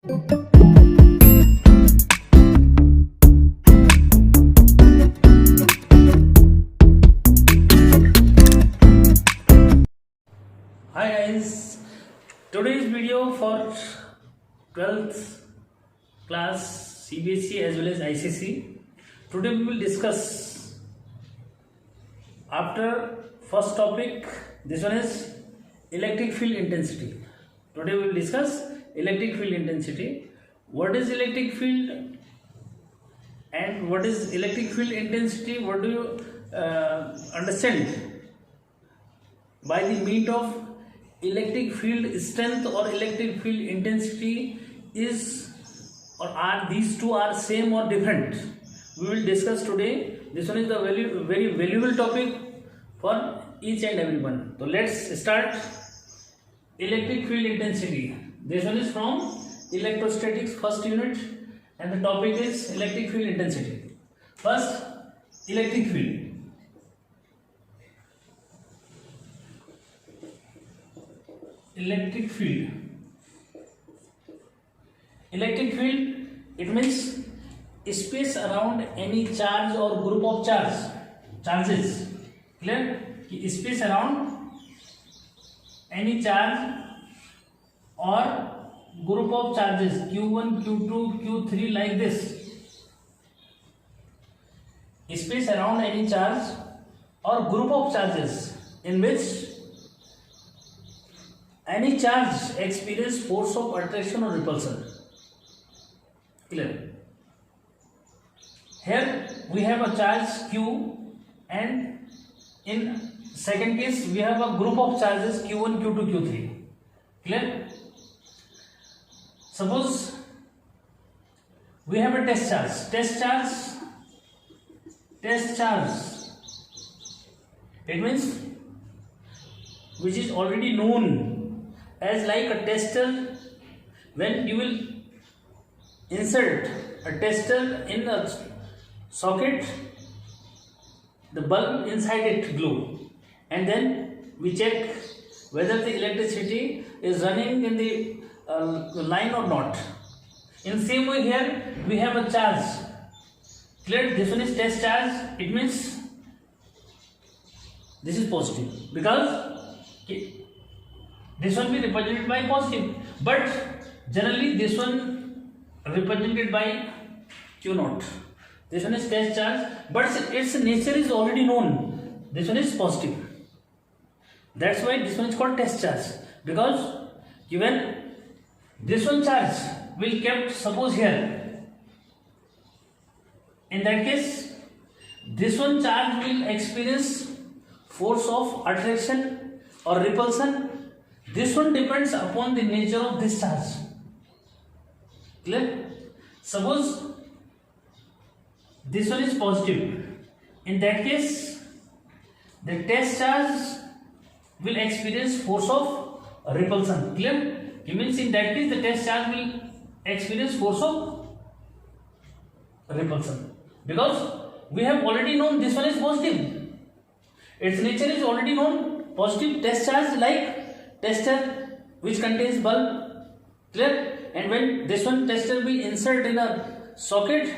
Hi guys, today's video for 12th class CBSE as well as ICC. Today we will discuss after first topic, this one is electric field intensity. Today we will discuss electric field intensity. What is electric field and what is electric field intensity? What do you understand by the mean of electric field strength or electric field intensity? Is or are these two are same or different? We will discuss today. This one is the very valuable topic for each and everyone. So let's start. Electric field intensity. This one is from electrostatics first unit and the topic is electric field intensity. First, electric field. Electric field. Electric field, it means space around any charge or group of charges. Clear? Space around any charge or group of charges Q1, Q2, Q3 like this. Space around any charge or group of charges in which any charge experience force of attraction or repulsion. Clear? Here we have a charge Q and in second case we have a group of charges Q1, Q2, Q3. Clear? Suppose we have a test charge. It means which is already known as like a tester. When you will insert a tester in a socket, the bulb inside it glow, and then we check whether the electricity is running in the line or not. In same way here we have a charge. Clear? This one is test charge. It means this is positive because this one be represented by positive, but generally this one represented by Q naught. This one is test charge, but its nature is already known. This one is positive. That's why this one is called test charge, because given this one charge will kept suppose here. In that case, this one charge will experience force of attraction or repulsion. This one depends upon the nature of this charge. Clear? Suppose this one is positive. In that case, the test charge will experience force of repulsion. Clear? It means in that case the test charge will experience force of repulsion, because we have already known this one is positive. Its nature is already known. Positive test charge like tester which contains bulb. Clear? And when this one tester be insert in a socket,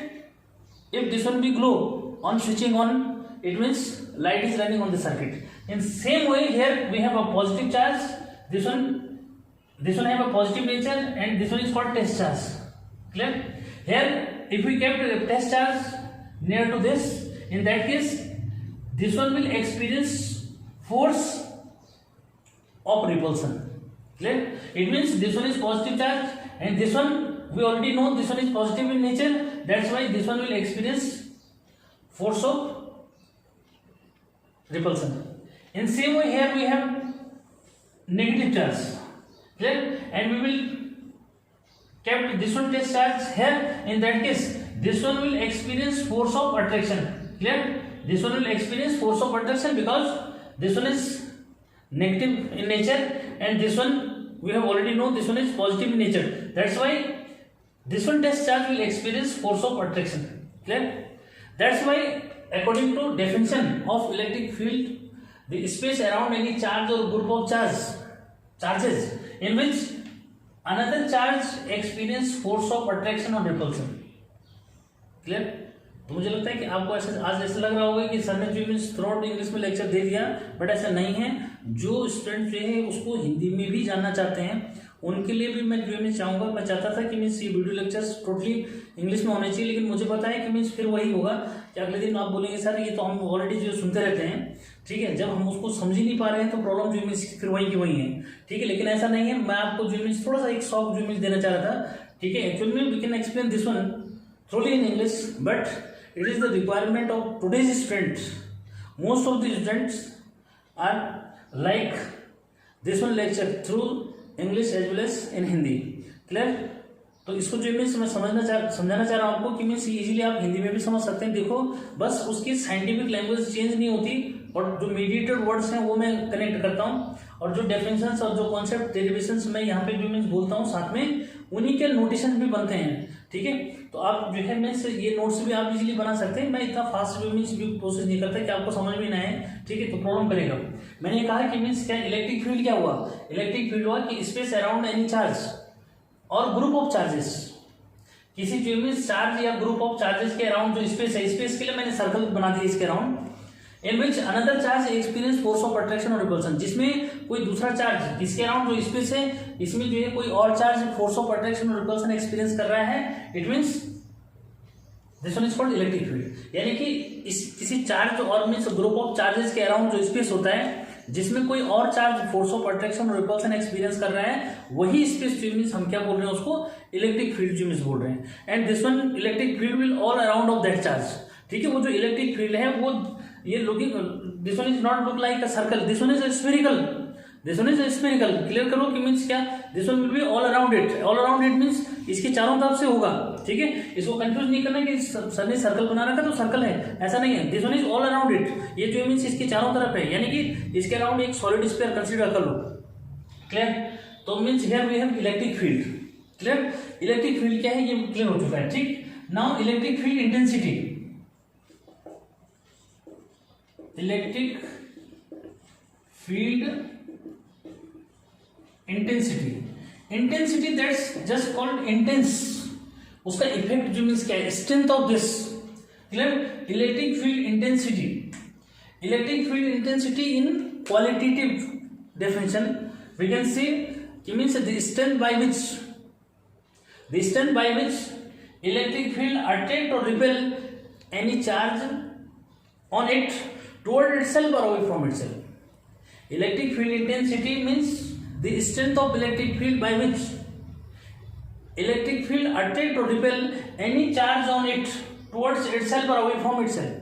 if this one be glow on switching on, it means light is running on the circuit. In same way here we have a positive charge. This one have a positive nature and this one is called test charge. Clear? Here if we kept a test charge near to this, in that case this one will experience force of repulsion. Clear? It means this one is positive charge and this one we already know this one is positive in nature. That's why this one will experience force of repulsion. In same way here we have negative charge. Clear? And we will kept this one test charge here. In that case this one will experience force of attraction. Clear? This one will experience force of attraction because this one is negative in nature and this one we have already known this one is positive in nature. That's why this one test charge will experience force of attraction. Clear? That's why according to definition of electric field, the space around any charge or group of charges in which another charge experience force of attraction और repulsion. Clear? तो मुझे लगता है कि आपको ऐसे आज ऐसा लग रहा होगा कि सर ने जो मीन्स थ्रू आउट इंग्लिश में लेक्चर दे दिया, बट ऐसा नहीं है। जो स्टूडेंट जो है उसको हिंदी में भी जानना चाहते हैं उनके लिए भी मैं जो मीन्स चाहूँगा, मैं चाहता था कि मीन्स ये वीडियो लेक्चर्स टोटली इंग्लिश में होने चाहिए, लेकिन मुझे पता है कि मीन्स फिर वही होगा कि अगले दिन आप बोलेंगे सर ये तो हम ऑलरेडी जो सुनते रहते हैं, ठीक है, जब हम उसको समझ ही नहीं पा रहे हैं तो प्रॉब्लम जो मीन्स फिर वही की वही है, ठीक है। लेकिन ऐसा नहीं है, मैं आपको जो मीन्स थोड़ा सा एक शॉक जो मीन्स देना चाह रहा था, ठीक है। Actually we can explain this one thoroughly in English, but it is the requirement of today's students. Most of the students are like this one lecture through English as well as in Hindi. Clear? तो इसको जो means मैं समझाना चाह रहा हूँ आपको कि मीन्स इजीली आप हिंदी में भी समझ सकते हैं। देखो बस उसकी साइंटिफिक लैंग्वेज चेंज नहीं होती, और जो मीडिएटेड वर्ड्स हैं वो मैं कनेक्ट करता हूँ, और जो डेफिनेशंस और जो कॉन्सेप्ट डेरिवेशंस मैं यहाँ पे जो मीन्स बोलता हूँ साथ में उन्हीं के नोटेशन भी बनते हैं, ठीक है। तो आप जो है मीन्स ये नोट्स भी आप इजीली बना सकते हैं। मैं इतना फास्ट मीन्स भी प्रोसेस नहीं करता कि आपको समझ में ना आए, ठीक है, तो प्रॉब्लम करेगा। मैंने कहा कि मीन्स क्या इलेक्ट्रिक फील्ड क्या हुआ, इलेक्ट्रिक फील्ड हुआ कि स्पेस अराउंड एनी चार्ज और ग्रुप ऑफ चार्जेस, किसी जो मीन्स चार्ज या ग्रुप ऑफ चार्जेस के अराउंड जो स्पेस है, स्पेस के लिए मैंने सर्कल बना दिया इसके around, in which another charge experience force of attraction और रिपल्सन, जिसमें कोई दूसरा चार्ज इसके अराउंड जो स्पेस है इसमें जो है कोई और चार्ज फोर्स ऑफ अट्रैक्शन और रिपल्सन एक्सपीरियंस कर रहा है, it means this one is called electric field. यानी कि किसी चार्ज और मीन्स ग्रुप ऑफ चार्जेस के अराउंड जो स्पेस होता है जिसमें कोई और चार्ज फोर्स ऑफ अट्रैक्शन और रिपल्सन एक्सपीरियंस कर रहा है, वही स्पेस जो मीन्स हम क्या बोल रहे हैं उसको इलेक्ट्रिक फील्ड जो मीन्स बोल रहे हैं। And this one electric field will all around of that charge, ठीक है। वो जो इलेक्ट्रिक फील्ड है वो ये looking, this one is not look like a circle, this one is a spherical, this one is a spherical. Clear करो कि means क्या, this one will be all around it, all around it means इसके चारों तरफ से होगा, ठीक है। इसको कंफ्यूज नहीं करना कि सर ने सर्कल बना रखा तो सर्कल है, ऐसा नहीं है। This one is all around it, ये जो मीन्स इसके चारों तरफ है, यानी कि इसके अराउंड एक सॉलिड स्फीयर कंसीडर कर लो। क्लियर? तो means here we have electric field. Clear? Electric field क्या है ये क्लियर हो चुका है, ठीक। Now electric field intensity, electric field intensity that's just called intense, उसका इफेक्ट जो मीन्स क्या है, strength of this. Clear? Electric field intensity in qualitative definition we can see कि means the strength by which electric field attract और repel any charge on it toward itself or away from itself. Electric field intensity means the strength of electric field by which electric field attract or repel any charge on it towards itself or away from itself.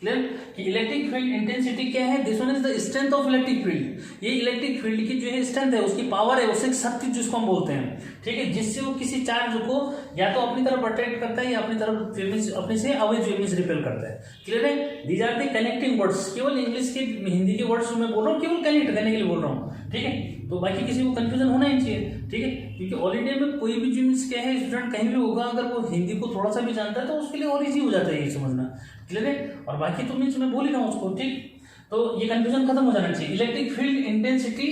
Clear? कि electric field intensity क्या है, this one is the strength of electric field. ये electric field की जो है strength है, उसकी power है, उससे शक्ति जिसको हम बोलते हैं, ठीक है, जिससे वो किसी चार्ज को या तो अपनी तरफ अट्रैक्ट करता है या अपनी तरफ अपने से अवे जो मीन्स रिपेल करता है। क्लियर है? These are the connecting words, केवल इंग्लिश के हिंदी के वर्ड्स मैं बोल रहा हूँ, केवल कनेक्ट करने के लिए बोल रहा हूँ, ठीक है। तो बाकी किसी को कंफ्यूजन होना ही चाहिए, ठीक है, क्योंकि ऑल इंडिया में कोई भी जो मीन्स क्या है स्टूडेंट कहीं भी होगा, अगर वो हिंदी को थोड़ा सा भी जानता है तो उसके लिए और इजी हो जाता है ये समझना। क्लियर है? और बाकी तो मीन्स मैं बोल ही रहा हूँ उसको, ठीक। तो ये कंफ्यूजन खत्म हो जाना चाहिए। Electric field intensity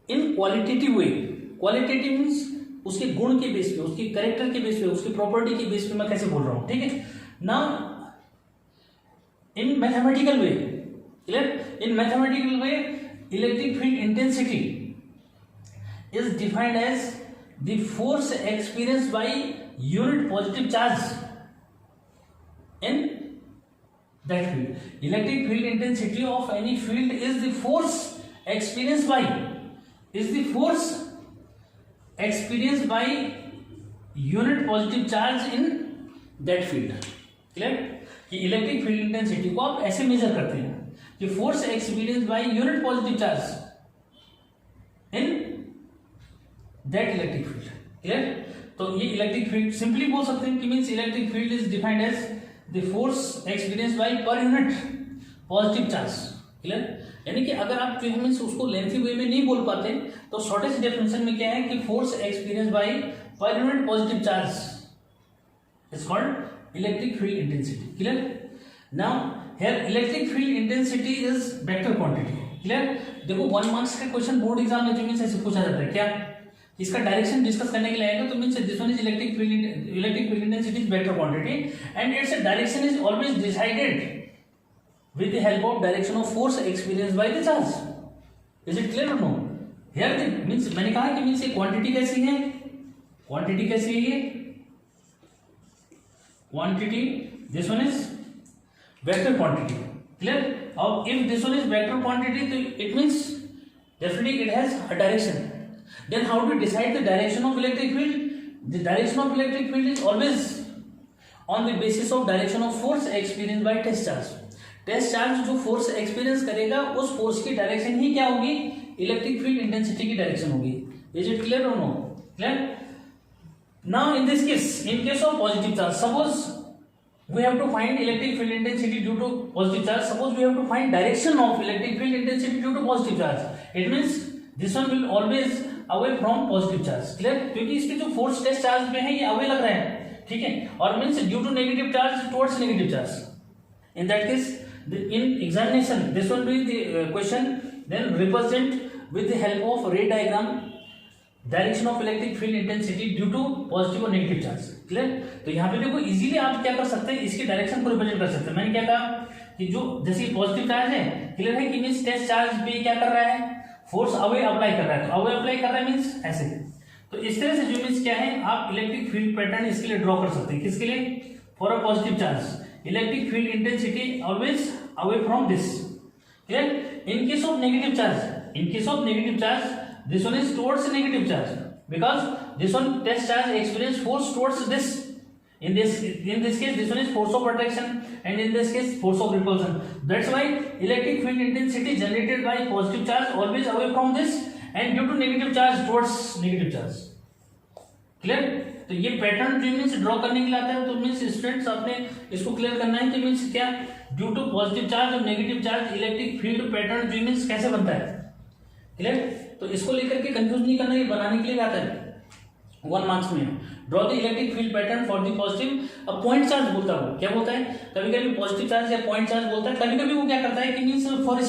in qualitative way, qualitative means उसके गुण के बेस पे, उसकी कैरेक्टर के बेस पे, उसकी प्रॉपर्टी के बेस पे मैं कैसे बोल रहा हूँ, ठीक है ना। इन mathematical way, clear, in mathematical way electric field intensity is defined as the force experienced by unit positive charge in that field. Electric field intensity of any field is the force experienced by by unit positive charge in that field. Clear? कि electric field intensity को आप ऐसे measure करते हैं कि force experience by unit positive charge in that electric field. Clear? तो ये electric field simply बोल सकते हैं कि means electric field is defined as the force experience by per unit positive charge. Clear? यानी कि अगर आप जो है मींस उसको लेंथी वे में नहीं बोल पाते तो शॉर्टेस्ट डेफिनेशन में क्या है कि force experience by per unit positive charge is called electric field intensity. Clear? Now here electric field intensity is vector quantity. Clear? देखो 1 मार्क्स के क्वेश्चन बोर्ड एग्जाम में जो मींस ऐसे पूछा जाता है क्या इसका डायरेक्शन डिस्कस करने के लिए आएगा, तो means this one is electric field intensity is vector quantity and it's direction is always decided with the help of direction of force experienced by the charge. Is it clear or no? Here the means मैंने कहा कि means ये quantity कैसी है, quantity कैसी है, ये quantity this one is vector quantity. Clear? अब if this one is vector quantity तो it means definitely it has a direction. Then how do we decide the direction of electric field? The direction of electric field is always on the basis of direction of force experienced by test charge. Test charge जो force experience करेगा उस force की direction ही क्या होगी, electric field intensity की direction होगी. Is it clear और no? Clear? Now in this case, in case of positive charge, suppose we have to find electric field intensity due to positive charge. Suppose we have to find direction of electric field intensity due to positive charge. It means this one will always away from positive charge. Clear? क्योंकि इसके जो force test charge में है ये away लग रहा है, ठीक है, और means due to negative charge towards negative charge. In that case in examination this one will be the question, then represent with the help of ray diagram direction of electric field intensity due to positive और negative charge. Clear? तो यहाँ पे देखो easily आप क्या कर सकते हैं, इसकी डायरेक्शन को रिप्रेजेंट कर सकते हैं. मैंने क्या कहा कि जो जैसे पॉजिटिव चार्ज है, क्लियर है कि मीन्स टेस्ट चार्ज पे क्या कर रहा है, फोर्स अवे अप्लाई कर रहा है. तो अवे अप्लाई कर रहा है मीन्स ऐसे. तो इस तरह से जो मीन्स क्या है, आप इलेक्ट्रिक फील्ड पैटर्न इसके लिए ड्रॉ कर सकते हैं. किसके लिए? For a positive charge electric field intensity always away from this. Clear? In case of negative charge, this one is towards negative charge because this one test charge experience force towards this. In this case, this one is force of attraction, and in this case, force of repulsion. That's why electric field intensity generated by positive charge always away from this, and due to negative charge towards negative charge. Clear? तो ये pattern जो means draw करने के लिए आता है, तो means students आपने इसको क्लियर करना है कि मीन्स क्या, ड्यू टू पॉजिटिव चार्ज और negative charge electric field pattern जो मीन्स कैसे बनता है. क्लियर? तो इसको लेकर के कंफ्यूज नहीं करना, ये बनाने के लिए आता है 1 मार्क्स में. Draw the electric field pattern for the positive. अब पॉइंट चार्ज बोलता है, क्या बोलता है, कभी कभी पॉजिटिव चार्ज या पॉइंट चार्ज बोलता है, कभी कभी वो क्या करता है कि means for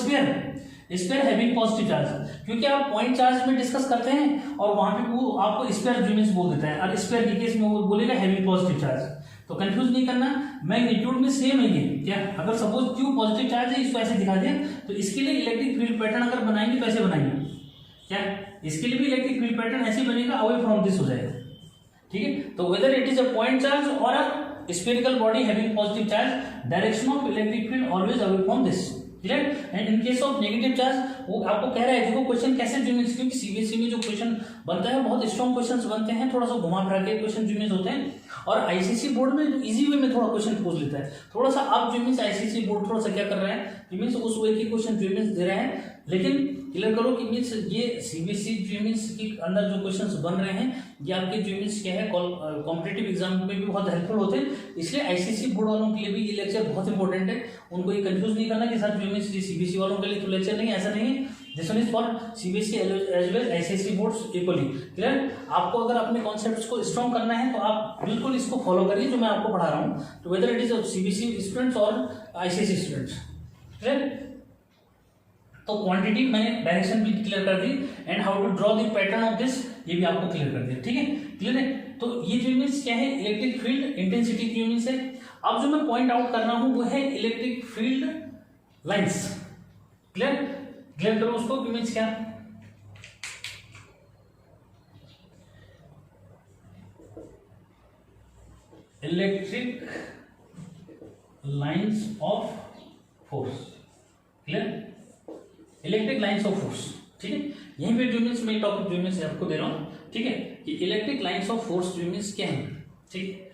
sphere having positive charge, क्योंकि आप पॉइंट चार्ज में डिस्कस करते हैं और वहां पे वो आपको स्फीयर जो मीन्स बोल देता है, और स्फीयर के केस में वो बोलेगा हैविंग पॉजिटिव चार्ज. तो कंफ्यूज नहीं करना, मैग्नीट्यूड में सेम है ये. क्या अगर सपोज क्यू पॉजिटिव चार्ज है, इसको ऐसे दिखा दिया, तो इसके लिए इलेक्ट्रिक फील्ड पैटर्न अगर बनाएंगे तो ऐसे बनाएंगे. क्या इसके लिए भी इलेक्ट्रिक फील्ड पैटर्न ऐसे बनेगा, अवे फ्रॉम दिस हो जाएगा. ठीक है? तो whether it is a point charge और a spherical body having positive charge, direction of electric field always away from this. Clear? And in case of negative charge, वो आपको कह रहा है, देखो क्वेश्चन कैसे जो मीन्स, क्योंकि सीबीएसई में जो क्वेश्चन बनता है बहुत स्ट्रॉन्ग क्वेश्चंस बनते हैं, थोड़ा सा घुमा फिरा के क्वेश्चन जो मीन्स होते हैं, और आईसीसी बोर्ड में इजी वे में थोड़ा क्वेश्चन पूछ लेता है. थोड़ा सा अब जो मीन्स आईसीसी बोर्ड थोड़ा सा क्या कर रहा है, जो मीन्स उस वे की क्वेश्चन जो मीन्स दे रहा है, लेकिन क्लियर करो कि मीन्स ये सीबीएसई जो मीन्स के अंदर जो क्वेश्चंस बन रहे हैं, ये आपके जो मीन्स क्या है कॉम्पिटिटिव एग्जाम में भी बहुत हेल्पफुल होते हैं. इसलिए आईसीसी बोर्ड वालों के लिए भी ये लेक्चर बहुत इंपॉर्टेंट है. उनको ये कंफ्यूज नहीं करना कि सर जो मीन्स सीबीएसई वालों के लिए तो लेक्चर नहीं, ऐसा नहीं है. This one is for CBSE as well as ICSE boards equally. Clear? आपको अगर अपने कॉन्सेप्ट्स को स्ट्रॉन्ग करना है तो आप बिल्कुल इसको फॉलो करिए जो मैं आपको पढ़ा रहा हूँ, तो whether it is CBSE students और आईसीएसई स्टूडेंट्स. क्लियर? तो क्वांटिटी मैंने डायरेक्शन भी क्लियर कर दी, and how to draw the pattern of this ये भी आपको क्लियर कर दिया. ठीक है? क्लियर है? तो ये जो मीन्स क्या है, इलेक्ट्रिक फील्ड इंटेंसिटी की मीन्स है. अब जो मैं पॉइंट आउट कर रहा हूं वो है electric field lines. Clear? Clear करो उसको कि मीन्स क्या, electric lines of force. Clear? Electric lines of force. ठीक है? यहीं पे जो मीन्स मैं टॉपिक जो मीन्स आपको दे रहा हूं, ठीक है, कि इलेक्ट्रिक लाइंस ऑफ फोर्स जो मीन्स क्या है. ठीक,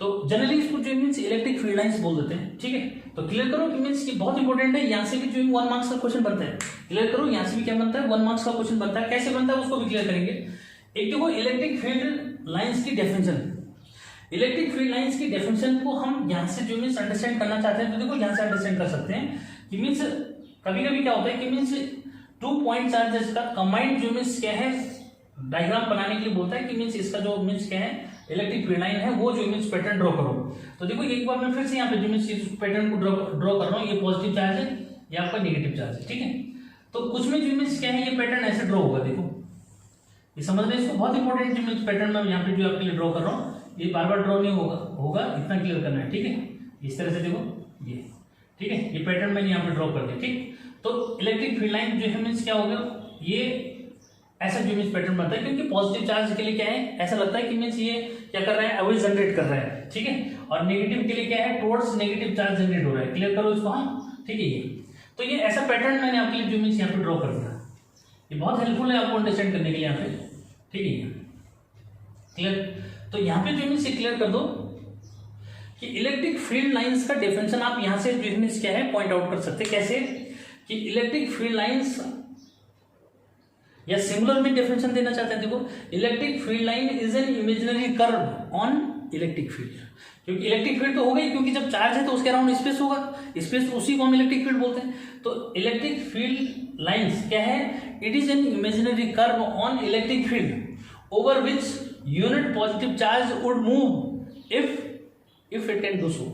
तो जनरली इसको जो मीन्स इलेक्ट्रिक फील्ड लाइंस बोल देते हैं. ठीक है? तो क्लियर करो कि मीन्स ये बहुत इंपॉर्टेंट है. यहाँ से भी जो 1 मार्क्स का क्वेश्चन बनता है. क्लियर करो, यहाँ से भी क्या बनता है, 1 मार्क्स का क्वेश्चन बनता है. कैसे बनता है उसको भी क्लियर करेंगे. एक देखो इलेक्ट्रिक फील्ड लाइंस की डेफिनेशन. इलेक्ट्रिक फील्ड लाइंस की डेफिनेशन को हम यहाँ से जो मीन्स अंडरस्टैंड करना चाहते हैं, तो देखो यहाँ से अंडरस्टैंड कर सकते हैं कि मीन्स कभी कभी क्या होता है कि मीन्स 2 पॉइंट चार्जेस का कंबाइंड जो मीन्स क्या है डायग्राम बनाने के लिए बोलता है कि मीन्स इसका जो मीन्स क्या है इलेक्ट्रिक फील्ड लाइन है, वो जो मीन्स पैटर्न ड्रॉ करो. तो देखो एक बार मैं फिर से यहाँ पे जो मीन्स पैटर्न को ड्रॉ कर रहा हूँ. ये पॉजिटिव चार्ज है, ये आपका नेगेटिव चार्ज है. ठीक है? तो कुछ में जो मीन्स क्या है ये पैटर्न ऐसे ड्रॉ होगा. देखो ये समझ रहे हैं इसको, बहुत इंपॉर्टेंट जो पैटर्न में यहाँ पे जो आपके लिए ड्रॉ कर रहा हूँ, ये बार बार ड्रॉ नहीं होगा, इतना क्लियर करना है, ठीक है। इस तरह से देखो ये, ठीक है, ये पैटर्न मैंने यहाँ पे ड्रॉ कर दिया, ठीक। तो इलेक्ट्रिक फील्ड लाइन जो है मीन्स क्या हो गया, ये ऐसा जो मीन्स पैटर्न बनता है, क्योंकि पॉजिटिव चार्ज के लिए क्या है, ऐसा लगता है कि मीन्स ये क्या कर रहा है, अवेज जनरेट कर रहा है, ठीक है। और नेगेटिव के लिए क्या है, टुवर्ड्स नेगेटिव चार्ज जनरेट हो रहा है। क्लियर करो इसको, हाँ, ठीक है। ये तो ये ऐसा पैटर्न मैंने आपके लिए जो मीन्स यहाँ पे ड्रॉ कर दिया, ये बहुत हेल्पफुल है आपको अंडरस्टैंड करने के लिए यहाँ पे, ठीक है। क्लियर, तो यहाँ पे जो मीन्स क्लियर कर दो कि इलेक्ट्रिक फील्ड लाइंस का डेफिनेशन आप यहाँ से जो मीन्स क्या है पॉइंट आउट कर सकते हैं। कैसे कि इलेक्ट्रिक फील्ड लाइंस, या सिंगुलर में डेफिनेशन देना चाहते हैं, देखो, electric field line is an imaginary curve on electric field. क्योंकि इलेक्ट्रिक फील्ड तो हो गई, क्योंकि जब चार्ज है तो उसके अराउंड स्पेस होगा, स्पेस उसी को हम इलेक्ट्रिक फील्ड बोलते हैं। तो इलेक्ट्रिक फील्ड लाइंस क्या है, it is an imaginary curve on electric field over which unit positive charge would move if it can do so.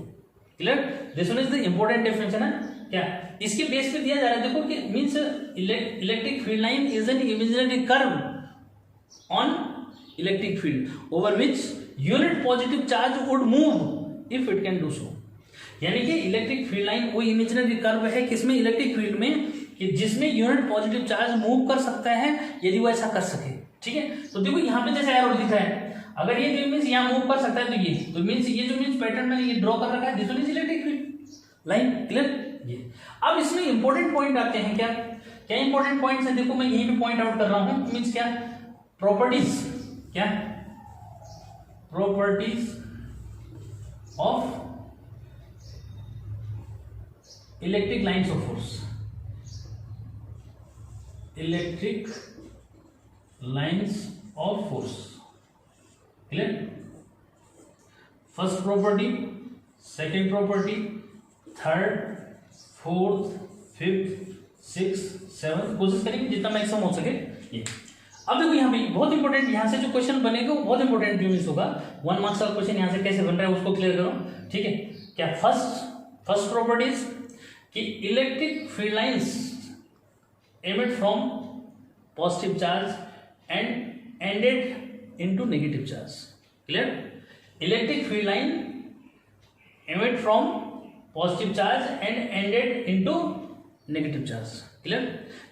Clear, this one is the important definition है क्या, इसके base पे दिया जा रहा है। देखो कि means electric field line is an imaginary curve on electric field over which unit positive charge would move if it can do so. यानी कि इलेक्ट्रिक फील्ड लाइन वो इमेजिनरी कर्व है किसमें, इलेक्ट्रिक फील्ड में, कि जिसमें यूनिट पॉजिटिव चार्ज मूव कर सकता है यदि वो ऐसा कर सके, ठीक है। तो देखो यहाँ पे जैसे एरो लिखा है, अगर ये जो मीन्स यहाँ मूव कर सकता है तो ये, तो मीन्स ये जो मीन्स पैटर्न मैंने ये ड्रॉ कर रखा है, this one is electric field line. Clear, ये अब इसमें इंपॉर्टेंट पॉइंट आते हैं, क्या क्या इंपॉर्टेंट पॉइंट्स हैं, देखो मैं यहीं पे पॉइंट आउट कर रहा हूं। मींस क्या, प्रॉपर्टीज, क्या properties of electric lines of force, electric lines of force. Clear, first property, second property, third, fourth, fifth, six, seven, कोशिश करेंगे जितना मैक्सिमम हो सके ये। अब देखो यहाँ पे बहुत इंपॉर्टेंट, यहाँ से जो क्वेश्चन बनेगा वो बहुत इंपॉर्टेंट यूनिट होगा। 1 मार्क्स का क्वेश्चन यहाँ से कैसे बन रहा है उसको क्लियर करो, ठीक है। क्या फर्स्ट प्रॉपर्टीज कि electric field lines emit from positive charge and ended into negative charge. Clear, electric field line emit from positive charge and ended into negative charge. Clear,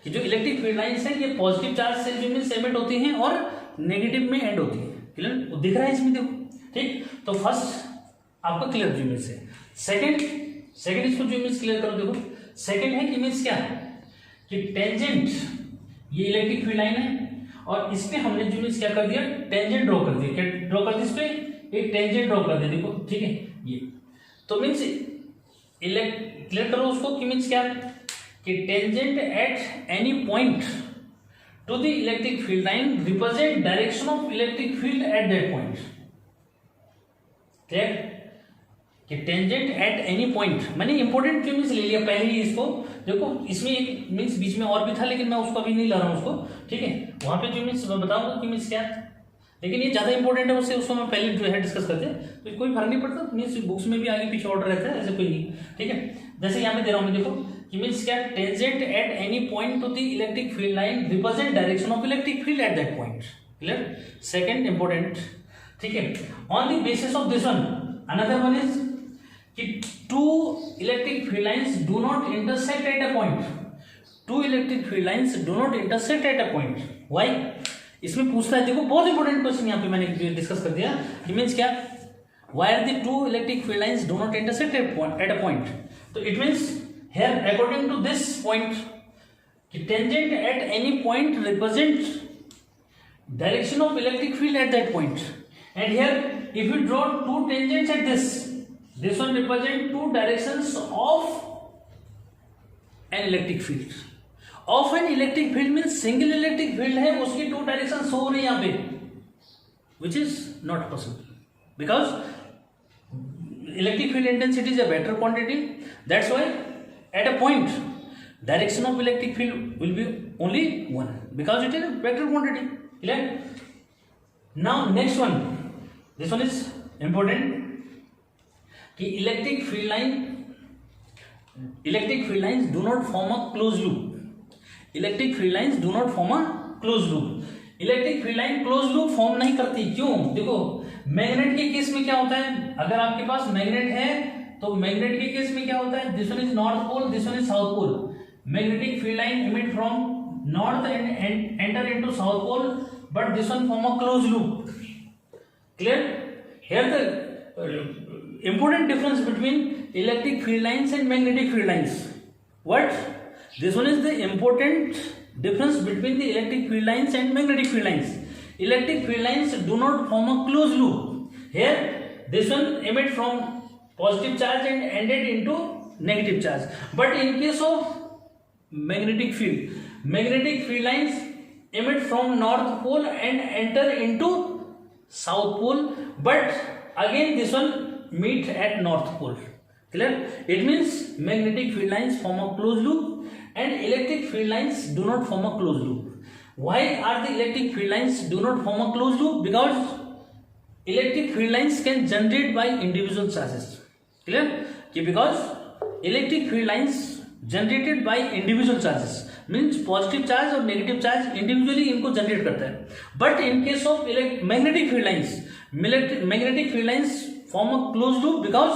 कि जो इलेक्ट्रिक फील्ड लाइंस है ये positive charge से जो means emit होती हैं और negative में एंड होती है। क्लियर, वो दिख रहा है इसमें, देखो, ठीक। तो फर्स्ट आपका क्लियर जो मीन्स है। सेकंड इसको जो मीन्स क्लियर करो, देखो सेकंड है कि मीन्स क्या है कि टेंजेंट, ये इलेक्ट्रिक फील्ड लाइन है और इस पे हमने जो मीन्स क्या कर दिया, टेंजेंट ड्रॉ कर दिया। क्या ड्रॉ कर दिया, इस पे एक टेंजेंट ड्रॉ कर दिया, देखो, ठीक है। ये तो मीन्स क्लियर करो उसको कि मीन्स क्या कि tangent at any point to the electric field line represent direction of electric field at that point. Clear, कि टेंजेंट एट एनी पॉइंट, मैंने इंपॉर्टेंट क्यों मीन्स ले लिया पहले ही इसको। देखो इसमें एक मीन्स बीच में और भी था लेकिन मैं उसको अभी नहीं ला रहा हूँ उसको, ठीक है। वहां पे जो मीन्स बताऊंगा कि मीन्स क्या, लेकिन ये ज्यादा इंपॉर्टेंट है उससे, उसको मैं पहले जो है डिस्कस करते हैं, तो कोई फर्क नहीं पड़ता। मीन्स बुक्स में भी आगे पीछे ऑर्डर रहता है, ऐसे कोई नहीं, ठीक है। जैसे यहाँ पे दे रहा हूँ मैं, देखो कि मीन्स क्या, tangent at any point to the electric field line represent direction of electric field at that point. Clear, second important, ठीक है। On the basis of this one another one is कि two electric field lines do not intersect at a point, two electric field lines do not intersect at a point. Why, इसमें पूछता है, देखो बहुत important question यहाँ पे मैंने discuss कर दिया। मीन्स क्या, why are the two electric field lines do not intersect at a point. तो it means here according to this point कि tangent at any point represent direction of electric field at that point, and here if you draw two tangents at this one represent two directions of an electric field. Of an electric field means single electric field है, उसकी two directions हो रही है यहाँ पे, which is not possible because electric field intensity is a vector quantity. That's why at a point direction of electric field will be only one because it is a vector quantity. Clear, now next one, this one is important कि electric field lines do not form a close loop, electric field lines do not form a close loop. Electric field line close loop form नहीं करती। क्यों? देखो magnet के case में क्या होता है, अगर आपके पास मैग्नेट है तो मैग्नेट के केस में क्या होता है, this one is north pole, this one is south pole, magnetic field line emit from north and enter into south pole, but this one form a close loop. Clear? Here the important difference between electric field lines and magnetic field lines. What? This one is the important difference between the electric field lines and magnetic field lines. Electric field lines do not form a closed loop. Here, this one emit from positive charge and ended into negative charge. But in case of magnetic field lines emit from north pole and enter into south pole. But again, this one meet at north pole. Clear? It means magnetic field lines form a closed loop and electric field lines do not form a closed loop. Why are the electric field lines do not form a closed loop? Because electric field lines can generate by individual charges. Clear? Because electric field lines generated by individual charges means positive charge और negative charge individually इनको generate करता है. But in case of magnetic field lines form a closed loop because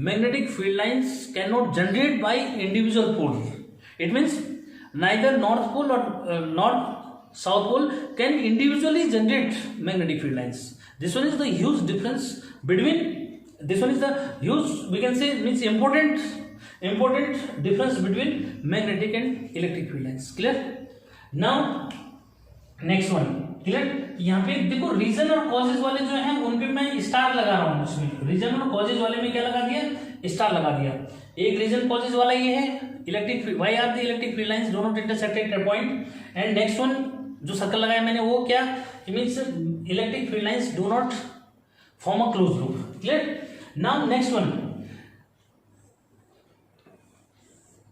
magnetic field lines cannot generate by individual poles. It means neither north pole or north south pole can individually generate magnetic field lines. This one is the huge difference between, this one is the huge, we can say, means important difference between magnetic and electric field lines. Clear? Now next one. Clear? यहाँ पे देखो reason और causes वाले जो हैं उन पे मैं स्टार लगा रहा हूँ। उसमें रीजन और कॉजेज वाले में क्या लगा दिया, स्टार लगा दिया। एक रीजन कॉजेज वाला ये है electric, why are the electric field lines do not intersect at a point, and next one जो सर्कल लगाया मैंने वो क्या, it means electric field lines do not form a close loop. Clear? Now next one,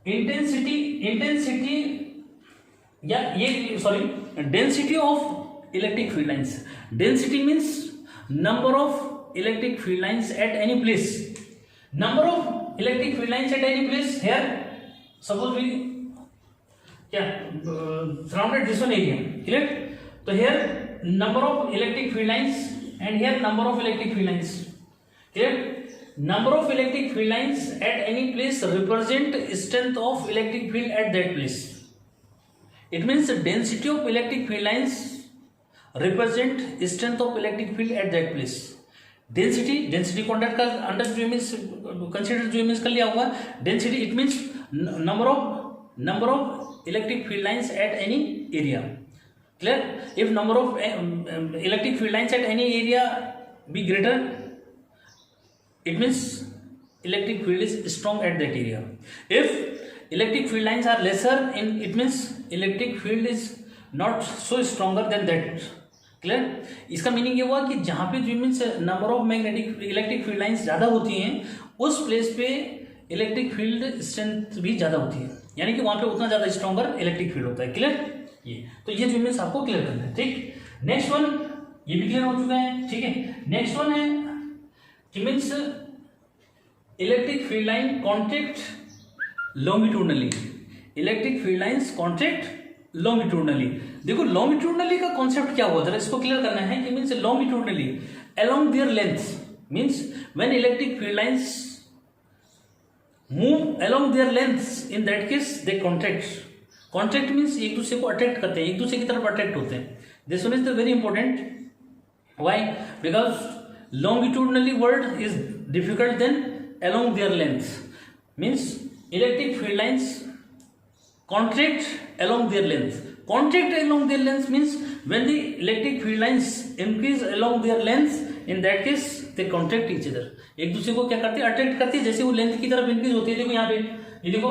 intensity या ये sorry density of electric field lines. Density means number of electric field lines at any place. Number of electric field lines at any place. Here, suppose we surrounded this one area. Clear? So here number of electric field lines and here number of electric field lines. Clear? Number of electric field lines at any place represent strength of electric field at that place. It means the density of electric field lines represent strength of electric field at that place. Density contact का under जो means consider जो means कर लिया होगा। Density it means number of electric field lines at any area. Clear? If number of electric field lines at any area be greater, it means electric field is strong at that area. If electric field lines are lesser, it means electric field is not so stronger than that. Clear? इसका meaning ये हुआ कि जहाँ पे जो means number of magnetic electric field lines ज़्यादा होती हैं उस प्लेस पे इलेक्ट्रिक फील्ड स्ट्रेंथ भी ज़्यादा होती है, यानी कि वहाँ पे उतना ज़्यादा स्ट्रॉन्गर इलेक्ट्रिक फील्ड होता है। क्लियर? ये जो मीन्स आपको क्लियर करना है। ठीक, नेक्स्ट वन ये भी क्लियर हो चुका है। ठीक है, नेक्स्ट वन है कि means electric field line contract longitudinally. Electric field lines contract longitudinally. देखो लॉन्गिट्यूडनली का कॉन्सेप्ट क्या हुआ, जरा इसको क्लियर करना है कि means longitudinally along there length means when electric field lines move along there length in that case they contract means एक दूसरे को अट्रैक्ट करते हैं, एक दूसरे की तरफ अट्रैक्ट होते हैं। This one is the very important. Why? Because longitudinally word is difficult than along their length. Means electric field lines contract along their length. Contract along their length means when the electric field lines increase along their length, in that case they contract each other. एक दूसरे को क्या करते हैं, attract करते हैं। जैसे वो लेंथ की तरफ इंक्रीज होती है, देखो यहाँ पे ये देखो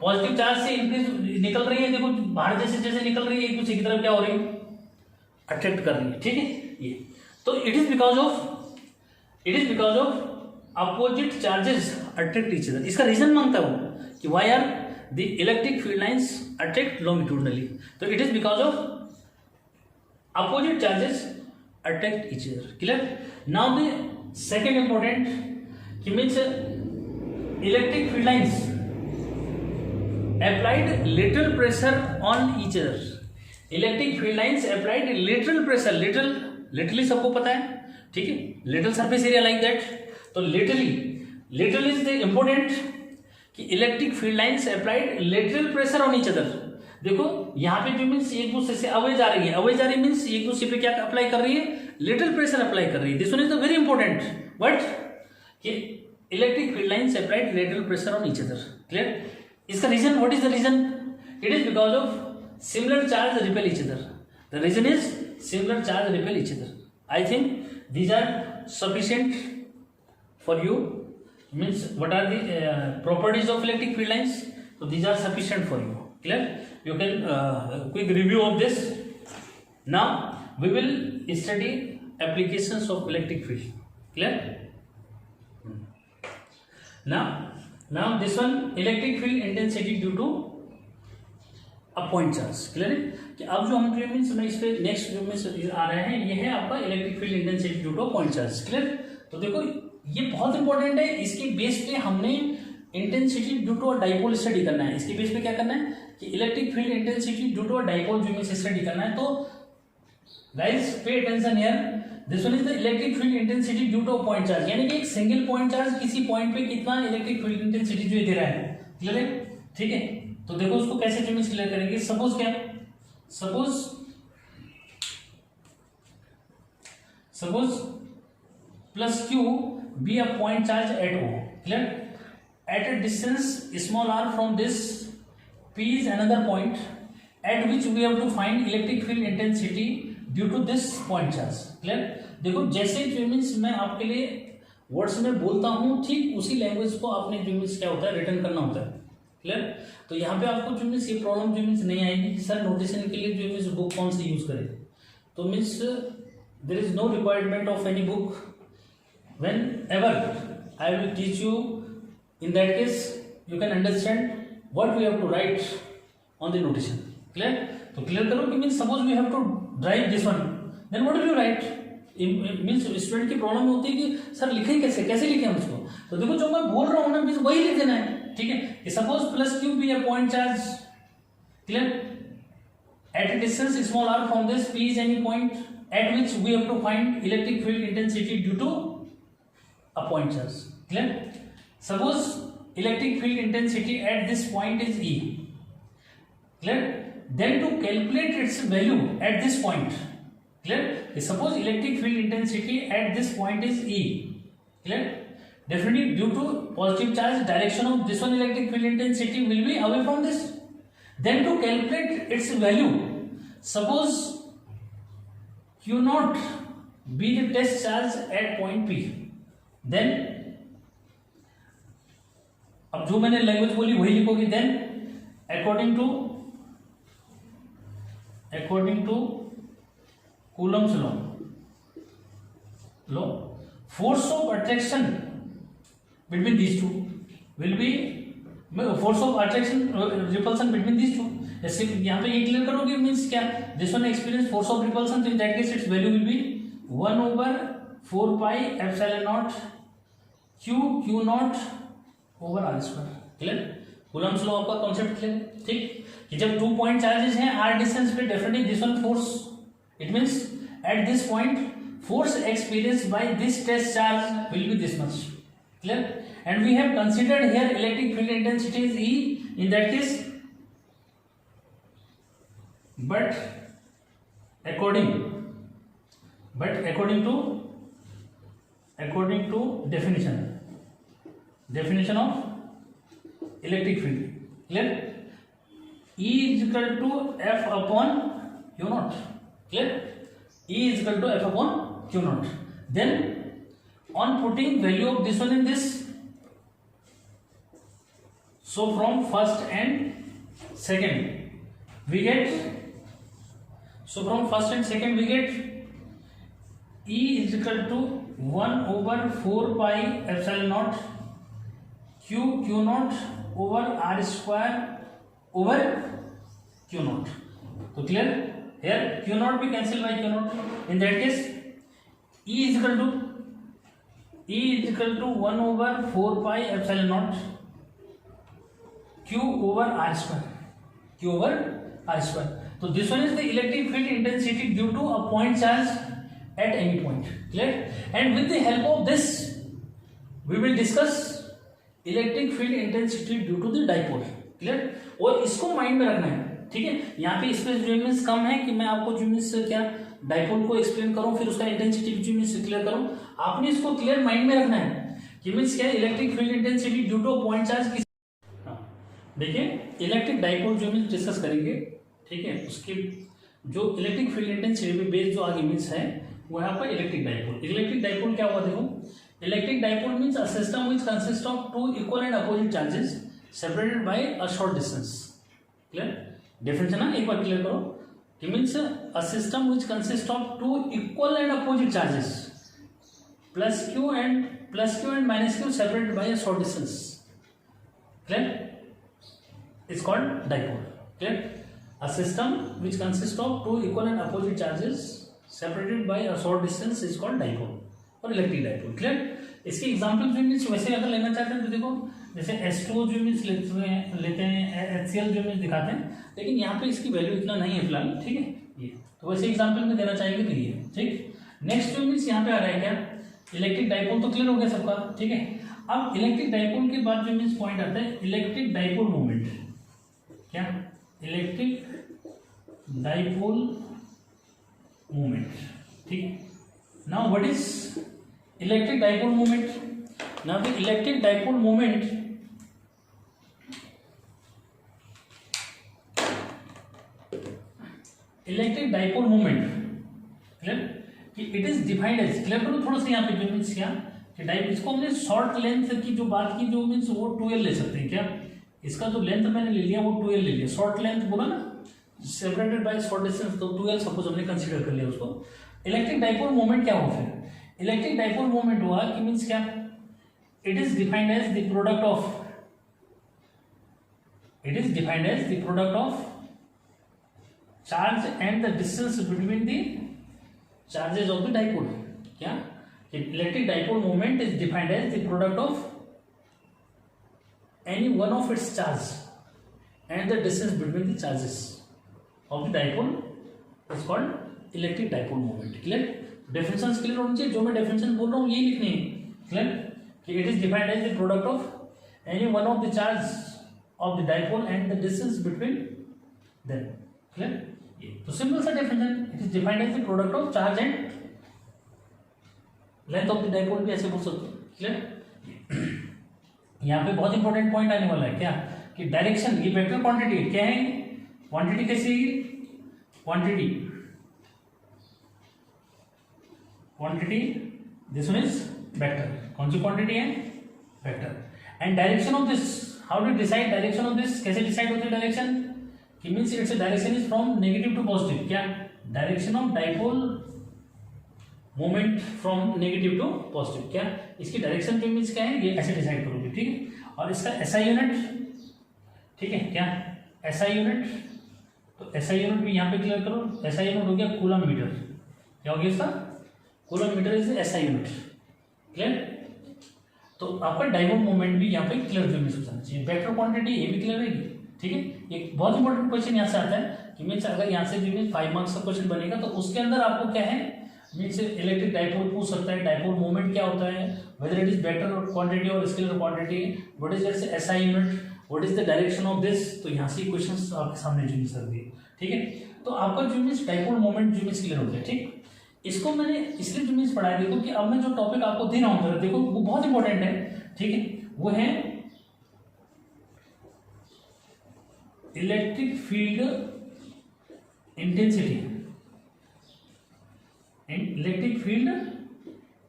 पॉजिटिव चार्ज से इंक्रीज निकल रही है, देखो बाहर जैसे जैसे निकल रही है एक दूसरे की तरफ क्या हो रही है, अट्रैक्ट कर रही है। ठीक है, ये तो it is because of opposite charges attract each other. इसका रीजन मांगता है वो कि why are the electric field lines attract longitudinally, तो it is because of opposite charges attract each other. Clear? Now the second important कि means electric field lines applied little pressure on each other. Electric field lines applied lateral pressure, literally सबको पता है, ठीक है, literal surface area like that. तो literal is the important कि electric field lines applied lateral pressure on each other. देखो यहाँ पे जो मीन्स एक दूसरे से अवे जा रही है, अवे जा रही मीन्स एक दूसरे पे क्या अप्लाई कर रही है, लेटरल प्रेशर अप्लाई कर रही है। This one is the very important but कि electric field lines applied lateral pressure on each other. Clear? इसका reason, what is the reason? It is because of similar charge repel each other. The reason is similar charge repel each other. I think these are sufficient for you. Means what are the properties of electric field lines? So these are sufficient for you. Clear? You can quick review of this. Now we will study applications of electric field. Clear? Now this one, electric field intensity due to अब point charge. Clear है कि अब जो हम means मैं इस पे next जो में आ रहे हैं, ये है आपका electric field intensity due to point charge. Clear? तो देखो ये बहुत इंपॉर्टेंट है, इसके बेस पे हमने intensity due to dipole study करना है। इसके बेस पे क्या करना है कि electric field intensity due to dipole जो मीन्स स्टडी करना है। तो guys pay attention here, this one is the electric field intensity due to point charge, यानी कि एक सिंगल पॉइंट चार्ज किसी पॉइंट पे कितना इलेक्ट्रिक फील्ड इंटेंसिटी जो दे रहा है। क्लियर है? ठीक है, तो देखो उसको कैसे जो मीन्स क्लियर करेंगे। सपोज क्या, suppose plus Q be a point charge at O. Clear? At a distance small r from this P is another point at which we have to find electric field intensity due to this point charge. Clear? देखो जैसे जो means मैं आपके लिए words में बोलता हूं, ठीक उसी लैंग्वेज को आपने जो मीन्स क्या होता है रिटर्न करना होता है। क्लियर? तो यहाँ पे आपको जो मीन्स ये प्रॉब्लम जो मीन्स नहीं आएगी सर नोटेशन के लिए जो मीन्स बुक कौन सी यूज करें। तो means there is no requirement of any book, whenever I will teach you, in that case you can understand what we have to write on the notation. Clear? तो clear करो कि means suppose we have to drive this one, then what will you write. Means student की problem होती है कि sir लिखें कैसे लिखें उसको। तो देखो जो मैं बोल रहा हूँ ना मीन्स वही लिख देना है। ठीक है, suppose plus Q be a point charge. Clear? At a distance small r from this P is any point at which we have to find electric field intensity due to a point charge. Clear? Suppose electric field intensity at this point is E. Clear? Then to calculate its value at this point. Clear? Suppose electric field intensity at this point is E. Clear? Definitely due to positive charge, direction of this one electric field intensity will be away from this. Then to calculate its value, suppose Q naught be the test charge at point P. Then अब जो मैंने language बोली वही लिखोगे। Then according to Coulomb's law, force of attraction between these two will be force of attraction repulsion between these two। जैसे यहाँ पे ये क्लियर करोगे मीन्स क्या, this one experience force of repulsion, तो in that case its value will be 1/4 pi epsilon not q not over r square. Clear? Coulomb's law आपका concept clear? ठीक, कि जब 2 पॉइंट चार्जेस हैं आर डिस्टेंस पे, definitely this one force, it means at this point force experience by this test charge will be this much. Clear? And we have considered here electric field intensity is E in that case, but according to definition of electric field. Clear? E is equal to F upon Q naught. Clear? E is equal to F upon Q naught. Then on putting value of this one in this, so from first and second we get E is equal to 1/4 pi epsilon naught Q naught over R square over Q naught। तो clear? Here Q naught be cancelled by Q naught, in that case E is equal to 1/4 pi epsilon naught Q over R square, तो this one is the electric field intensity due to a point charge at any point, clear. And with the help of this we will discuss electric field intensity due to the dipole, clear. और इसको mind में रखना है, ठीक है। यहाँ पे space जो मीन्स कम है कि मैं आपको जो मीन्स क्या डाइपोल को एक्सप्लेन करूं, फिर उसका इंटेंसिटी जो मीन्स क्लियर करूं। आपने इसको क्लियर माइंड में रखना है कि मीन्स क्या electric field intensity due to point charge. देखिए इलेक्ट्रिक डाइपोल जो मीन्स डिस्कस करेंगे, ठीक है। उसके जो इलेक्ट्रिक फील्ड इंटेंसिटी पे बेस जो आगे मीन्स है वो यहाँ पर इलेक्ट्रिक डाइपोल। इलेक्ट्रिक डाइपोल क्या हुआ देखो, electric dipole means a system which consist of two equal and opposite charges separated by a short distance, clear. Difference है ना, एक बार क्लियर करो कि means a system which consist of two equal and opposite charges plus Q and minus Q separated by a short distance, clear, is called dipole, clear। A system which consists of two equal and opposite charges separated by a short distance is called dipole और electric dipole, clear. इसकी example जो means वैसे अगर लेना चाहते हैं तो देखो जैसे H2O जो मीन्स लेते हैं, HCl जो मीन्स दिखाते हैं, लेकिन यहाँ पे इसकी वैल्यू इतना नहीं है फिलहाल, ठीक है। ये तो वैसे एग्जांपल में देना चाहेंगे तो ये, ठीक। नेक्स्ट जो मीन्स यहाँ पे आ रहा है क्या, इलेक्ट्रिक डाइपोल तो क्लियर हो गया सबका, ठीक है। अब इलेक्ट्रिक डाइपोल के बाद जो मीन्स पॉइंट आता है इलेक्ट्रिक डाइपोल मोमेंट, क्या इलेक्ट्रिक डाइपोल मोमेंट, ठीक। Now what is electric dipole moment, now the electric dipole moment clear कि it is defined as, clear करो थोड़ा सा यहाँ पे जो मीन्स क्या कि डाइपोल, इसको हमने शॉर्ट लेंथ की जो बात की जो मीन्स वो 2l ले सकते हैं, क्या इसका जो लेंथ मैंने ले लिया वो 2l ले लिया, शॉर्ट लेंथ बोला ना सेपरेटेड बाय शॉर्ट डिस्टेंस, तो 2l सपोज हमने कंसीडर कर लिया उसको। इलेक्ट्रिक डाइपोल मोमेंट क्या हुआ फिर, इलेक्ट्रिक डाइपोल मोमेंट हुआ कि मींस क्या, it is defined as the product of charge and the distance between the charges of the dipole, क्या electric dipole moment is defined as the product of any one of its charge and the distance between the charges of the dipole is called electric dipole moment, clear। definitions clear होनी चाहिए, जो मैं definition बोल रहा हूँ यही लिखनी है, clear कि it is defined as the product of any one of the charge of the dipole and the distance between them, clear। तो सिंपल सा definition, it is defined as the product of charge and length of the dipole भी ऐसे बोल सकते हो, clear। यहाँ पे बहुत इंपॉर्टेंट पॉइंट आने वाला है क्या कि डायरेक्शन, ये वेक्टर क्वांटिटी क्या है, क्वांटिटी कैसी, quantity this one is vector, कौन सी क्वांटिटी है, vector. And direction of this, how do decide direction of this, कैसे डिसाइड होती है डायरेक्शन कि means its direction is from negative to positive, क्या direction of dipole moment from negative to positive, क्या इसकी डायरेक्शन पे means क्या है, ये ऐसे डिसाइड करोगे, ठीक है। और इसका एसआई यूनिट, ठीक है, क्या एसआई यूनिट, तो एसआई यूनिट भी यहाँ पे क्लियर करो, एसआई यूनिट हो गया कूलम मीटर, क्या हो गया इसका, coulomb metre is SI unit, clear. तो आपका डाइपोल मोमेंट भी यहाँ पे क्लियर जो मीन्स हो जाना चाहिए, वेक्टर क्वांटिटी ये भी क्लियर रहेगी, ठीक है। एक बहुत इंपॉर्टेंट क्वेश्चन यहाँ से आता है कि मीन्स अगर यहाँ से जो 5 मार्क्स का क्वेश्चन बनेगा तो उसके अंदर आपको क्या है मीन्स इलेक्ट्रिक डाइपोल पूछ सकता है, डाइपोल मोमेंट क्या होता है, whether it is vector quantity और scalar quantity, what is its SI unit, what is the direction of this, तो यहाँ से क्वेश्चंस आपके सामने जो सर दिए, ठीक है। तो आपका जो मीन्स डाइपोल मोमेंट जो मीन्स क्लियर हो गया, ठीक। इसको मैंने इसलिए जो मीन्स पढ़ाया, देखो कि अब मैं जो टॉपिक आपको दे रहा हूँ देखो वो बहुत इंपॉर्टेंट है, ठीक है। वो है electric field intensity, electric field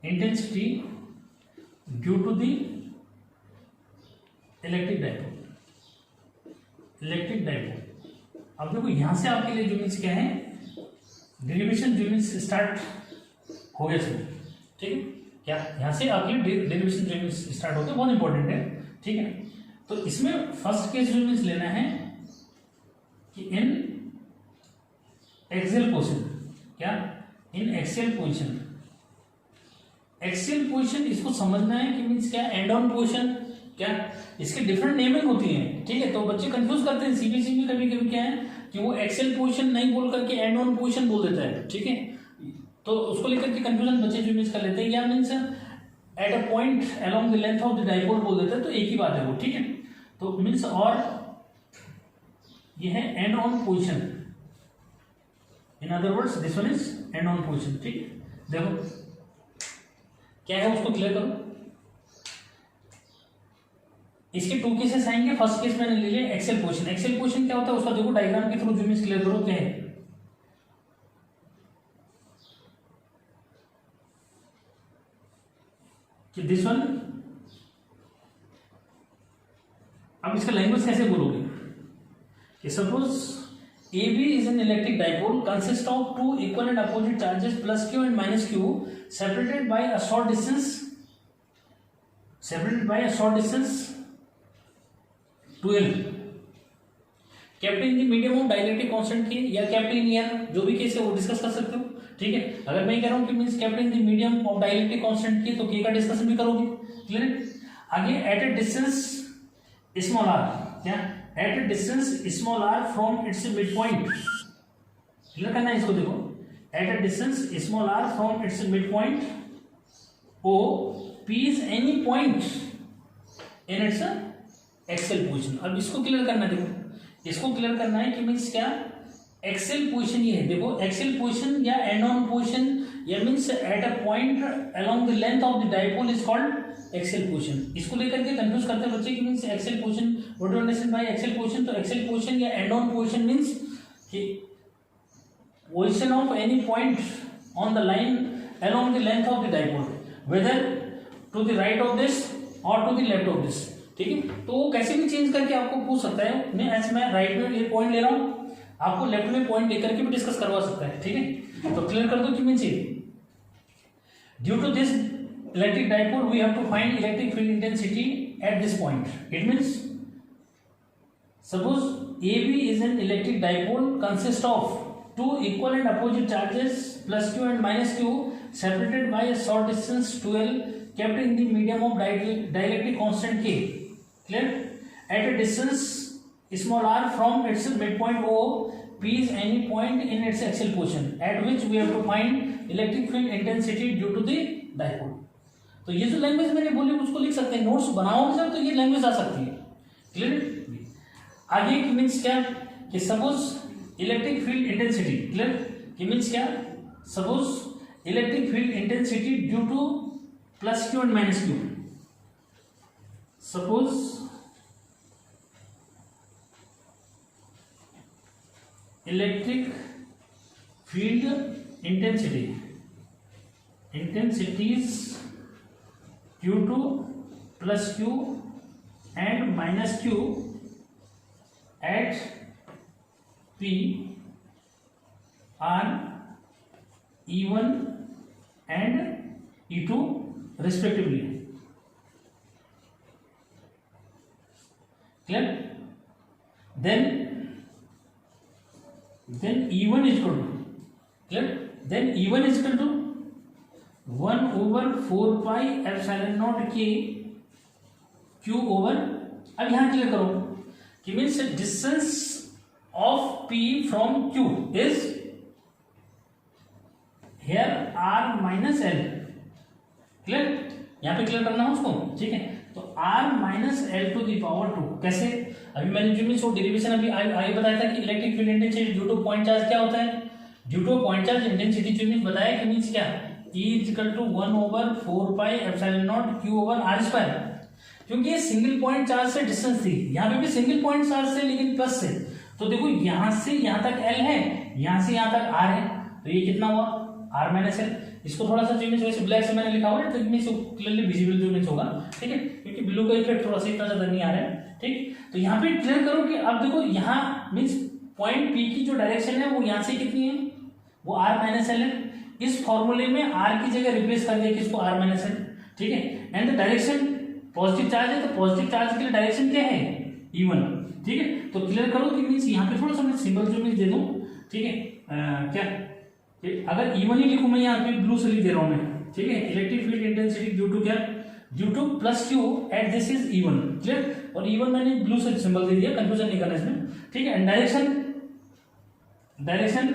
intensity due to the electric dipole. अब देखो यहां से आपके लिए जो मीन्स क्या है, डेरिवेशन जो मीन्स स्टार्ट हो गया सर, ठीक है। क्या यहां से आपके लिए डेरिवेशन जो मीन्स स्टार्ट होते हैं, बहुत इंपॉर्टेंट है, ठीक है। तो इसमें फर्स्ट केस जो मीन्स लेना है कि इन एक्सियल पोजीशन, क्या इन एक्सियल पोजीशन इसको समझना है कि मीन्स क्या एंड ऑन पोजीशन, क्या इसके डिफरेंट नेमिंग होती है, ठीक है। तो बच्चे कंफ्यूज करते हैं, सीबीएसई में कभी कभी क्या है कि वो एक्सेल पोजीशन नहीं बोल करके एंड ऑन पोजीशन बोल देता है, ठीक है, तो उसको लेकर के कंफ्यूजन बच्चे जो मीन्स कर लेते हैं, या means at a point along the length of the dipole बोल देते हैं, तो एक ही बात है वो, ठीक है। तो मीन्स और ये है and on position, in other words this one is and on position, ठीक है। देखो क्या है उसको क्लियर करो। इसके टू केसेस आएंगे, फर्स्ट केस मैंने ले लिया एक्सेल पोजीशन। एक्सेल पोजीशन क्या होता है उसका देखो डायग्राम के थ्रू जो मीन्स क्लियर करो क्या है। कि दिस वन, अब इसका लैंग्वेज कैसे बोलोगे कि suppose AB is an electric dipole consists of two equal and opposite charges plus q and minus q separated by a short distance 12 kept in the medium of dielectric constant के, या kept in air, जो भी case है वो discuss कर सकते हो, ठीक है। अगर मैं कह रहा हूँ कि means kept in the medium of dielectric constant की, तो k का डिस्कशन भी करोगे, क्लियर है। आगे at a distance small r, क्या at a distance small r from its midpoint, clear करना है इसको। देखो at a distance small r from its midpoint O, P is any point in its axial position. अब इसको clear करना है, देखो इसको क्लियर करना है कि मीन्स क्या एक्सेल पोजीशन ये है, देखो एक्सेल पोजीशन या एंड ऑन पोजीशन या means at a point along the length of the dipole is called axial position. इसको लेकर के कंफ्यूज करते हैं बच्चे कि means axial position, what do understand by axial position. तो एक्सेल पोजीशन या एंड ऑन पोजीशन मीन्स कि position of any point on the line along the length of the dipole, whether to the right of this और to the left of this, ठीक है। तो वो कैसे भी चेंज करके आपको पूछ सकता है, मैं राइट में ये पॉइंट ले रहा हूँ, आपको लेफ्ट में पॉइंट लेकर के भी डिस्कस करवा सकता है, ठीक है। तो क्लियर कर दो कि means due to this electric dipole we have to find electric field intensity at this point. It means suppose AB is an electric dipole consists of two equal and opposite charges plus q and minus q separated by a short distance 12 kept in the medium of dielectric constant K, clear, at a distance small r from its midpoint O, P is any point in its axial position at which we have to find electric field intensity due to the dipole। तो ये जो language मैंने बोली उसको लिख सकते हैं, notes बनाओगे सर तो ये लैंग्वेज आ सकती है, क्लियर। आगे की मीन्स क्या कि suppose electric field intensity, clear, कि मीन्स क्या suppose electric field intensity due to plus Q and minus Q. Suppose electric field intensities due to plus Q and minus Q at P are E1 and E2 respectively, clear। then E1 is equal to, clear, then E1 is equal to 1 over 4 pi epsilon naught K Q over, अब यहाँ clear करो कि means distance of P from Q is here R minus L, clear, यहाँ पे clear करना है उसको, ठीक है। तो R minus L to the power 2, कैसे, अभी मैंने जो मीन्स वो डेरिवेशन अभी आगे बताया था कि electric field intensity due to point charge क्या होता है, due to point charge intensity जो मीन्स बताया कि मीन्स क्या E equal to 1 over 4 pi epsilon naught Q over R square, क्योंकि ये सिंगल पॉइंट चार्ज से डिस्टेंस थी, यहाँ पे भी सिंगल पॉइंट चार्ज से लेकिन प्लस से, तो देखो यहाँ से यहाँ तक L है, यहाँ से यहाँ तक R है, तो ये कितना हुआ R माइनस L। इसको थोड़ा सा जो वैसे ब्लैक से मैंने लिखा हुआ है तो क्लियरली विजिबल जो मीन्स होगा, ठीक है, क्योंकि ब्लू का इफेक्ट थोड़ा सा इतना ज्यादा नहीं आ रहा है, ठीक। तो यहाँ पे क्लियर करो कि अब देखो यहाँ मीन्स पॉइंट P की जो डायरेक्शन है वो यहाँ से कितनी है, वो R माइनस L है। इस फॉर्मूले में R की जगह रिप्लेस कर दिया किसको, R माइनस L, ठीक है। And the direction positive charge है, तो पॉजिटिव चार्ज के लिए डायरेक्शन क्या है, E1, ठीक है। तो क्लियर करो कि मीन्स यहाँ पे थोड़ा सा मैं सिंबल जो मीन्स दे दूँ, ठीक है, क्या अगर E1 ही लिखूँ मैं यहाँ पे ब्लू से लिख दे रहा हूँ मैं, ठीक है। Electric field intensity due to क्या, due to plus q at this is E1, clear, और E1 मैंने ब्लू से सिंबल दे दिया, कंफ्यूजन नहीं करना इसमें, ठीक है। And direction direction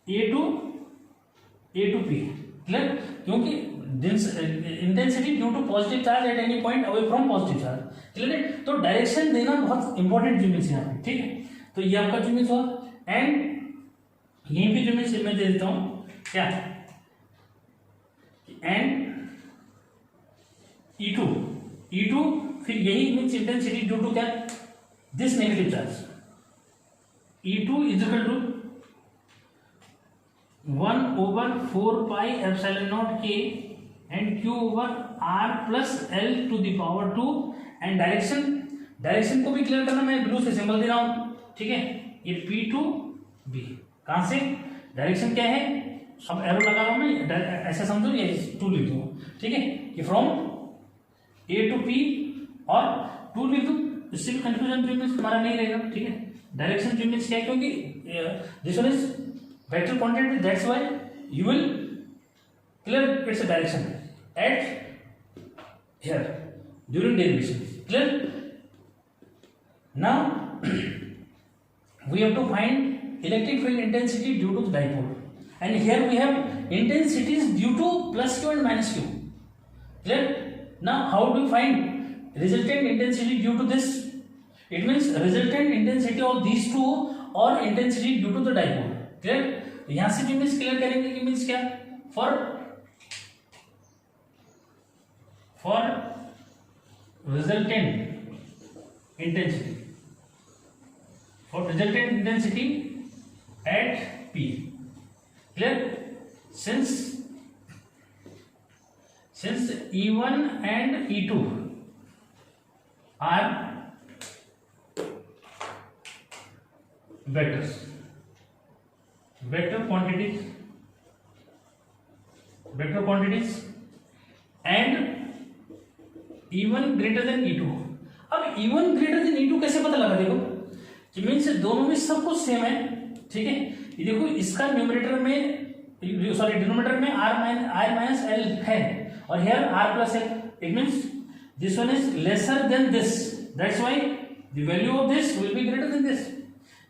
a to p, clear, क्योंकि intensity due to positive charge at any point away from positive charge, clear है। तो डायरेक्शन देना बहुत इंपॉर्टेंट यूनिट्स यहाँ पे, ठीक है। तो ये आपका यूनिट हुआ, एंड यहीं पे यूनिट मैं दे देता हूं क्या, एंड E2 फिर यही मीन्स इंटेंसिटी ड्यू टू क्या, this negative charge, E2 is equal to 1/4πε0k and Q over R plus L to the power 2, and direction को भी क्लियर करना, मैं ब्लू से सिंबल दे रहा हूं, ठीक है। ये P2B, कहां से डायरेक्शन क्या है, अब एरो लगा रहा हूं मैं, ऐसा समझो ये 2 लिख दूं, ठीक है, कि फ्रॉम A to P और 2 लिख दूं, इससे भी कंफ्यूजन हमारा नहीं रहेगा, ठीक है। डायरेक्शन क्या है, क्योंकि this one is vector quantity, that's why you will clear its direction at here during derivation, clear. Now we have to find electric field intensity due to the dipole, and here we have intensities due to plus q and minus q, clear. Now how do we find resultant intensity due to this? It means resultant intensity of these two or intensity due to the dipole, clear. यहां से भी means clear करेंगे कि means क्या, for resultant intensity at P, clear, since E1 and E2 are vector quantities and E1 greater than E2। अब E1 greater than E2 कैसे पता लगा, देखो कि मीन्स दोनों में सब कुछ सेम है, ठीक है। ये देखो इसका न्यूमरेटर में डिनोमिनेटर में R माइनस L है और here R plus L, it means this one is lesser than this, that's why the value of this will be greater than this.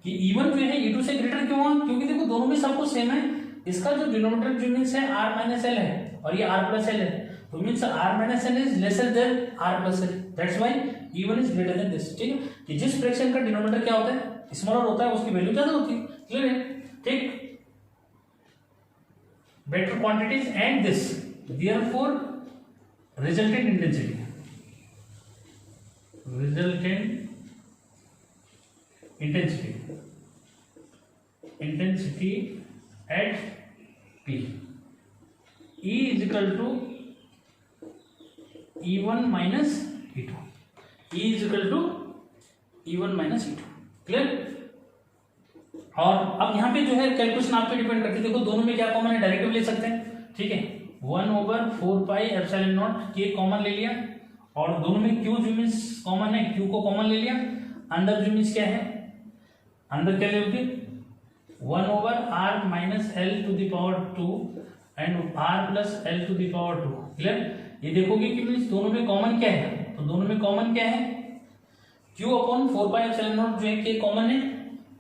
कि E1 जो है E2 से ग्रेटर क्यों हुआ, क्योंकि देखो दोनों में सब कुछ सेम है, इसका जो डिनोमिनेटर जो मीन्स है R माइनस L है और ये R प्लस L है, तो means R minus L is lesser than R plus L, that's why E1 is greater than this, ठीक है। कि जिस फ्रैक्शन का डिनोमिनेटर क्या होता है, स्मॉलर होता है, उसकी वैल्यू ज्यादा होती है, क्लियर है, ठीक। Vector quantities and this, therefore resultant intensity at P, E is equal to E1 minus E2, E is equal to E1 minus E2, clear. और अब यहाँ पे जो है कैलकुलेशन आप पे डिपेंड करती है, देखो दोनों में क्या कॉमन है, डायरेक्टिव ले सकते हैं, ठीक है। 1/4πε0k कॉमन ले लिया, और दोनों में Q जो मीन्स कॉमन है, Q को कॉमन ले लिया, अंदर जो मीन्स क्या है, अंदर क्या लेंगे 1/r minus L to the power 2 and r plus L to the power 2, clear. ये देखोगे कि मीन्स दोनों में कॉमन क्या है, तो दोनों में कॉमन क्या है, Q अपॉन 4πε0 जो है के कॉमन है,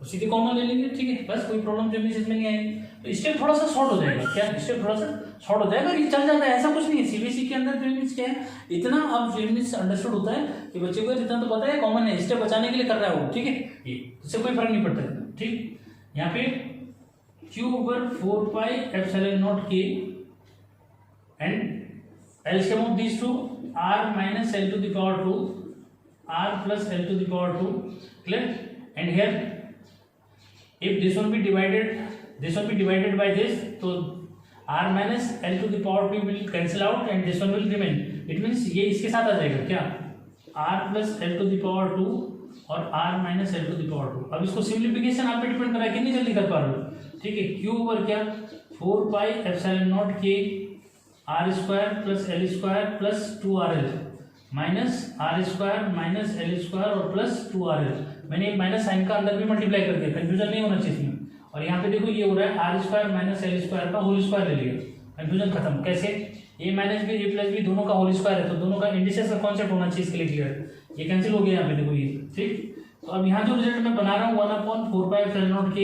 सीधे कॉमन ले लेंगे, ठीक है, बस कोई प्रॉब्लम जो मीन्स इसमें नहीं आएगी। तो स्टेप थोड़ा सा शॉर्ट हो जाएगा, क्या स्टेप थोड़ा सा शॉर्ट हो जाएगा, ये चल जाता है, ऐसा कुछ नहीं है। सीबीएसई के अंदर जो मीन्स क्या है, इतना अब जो मीन्स अंडरस्टूड होता है कि बच्चे को इतना तो पता है कॉमन है, स्टेप बचाने के लिए कर रहा है वो, ठीक है, ये इससे कोई फर्क नहीं पड़ता है, ठीक। यहाँ पे Q/4πε0k and LCM of these two R minus L to the power 2, R plus L to the power 2, clear। And here if this one be divided by this, so R minus L to the power 2 will cancel out and this one will remain, it means ये इसके साथ आ जाएगा क्या, R plus L to the power 2 और R minus L to the power 2। अब इसको simplification आप पे डिपेंड कर रहा है कितनी जल्दी कर पा रहे हो, ठीक है। Q ओवर क्या 4πε0k R square plus L square plus 2RL minus R square minus L square और प्लस 2RL, मैंने माइनस साइन का अंदर भी मल्टीप्लाई कर दिया, कंफ्यूजन नहीं होना चाहिए। और यहाँ पे देखो ये हो रहा है R square minus L square का होल स्क्वायर ले लिया, कंफ्यूजन खत्म। कैसे, ए माइनस बी ए प्लस बी दोनों का होल स्क्वायर है, तो दोनों का इंडिसेस का कॉन्सेप्ट होना चाहिए इसके लिए क्लियर। ये कैंसिल हो गया यहाँ पे देखो ये, ठीक। तो अब यहाँ जो रिजल्ट मैं बना रहा हूँ 1/4πε0k,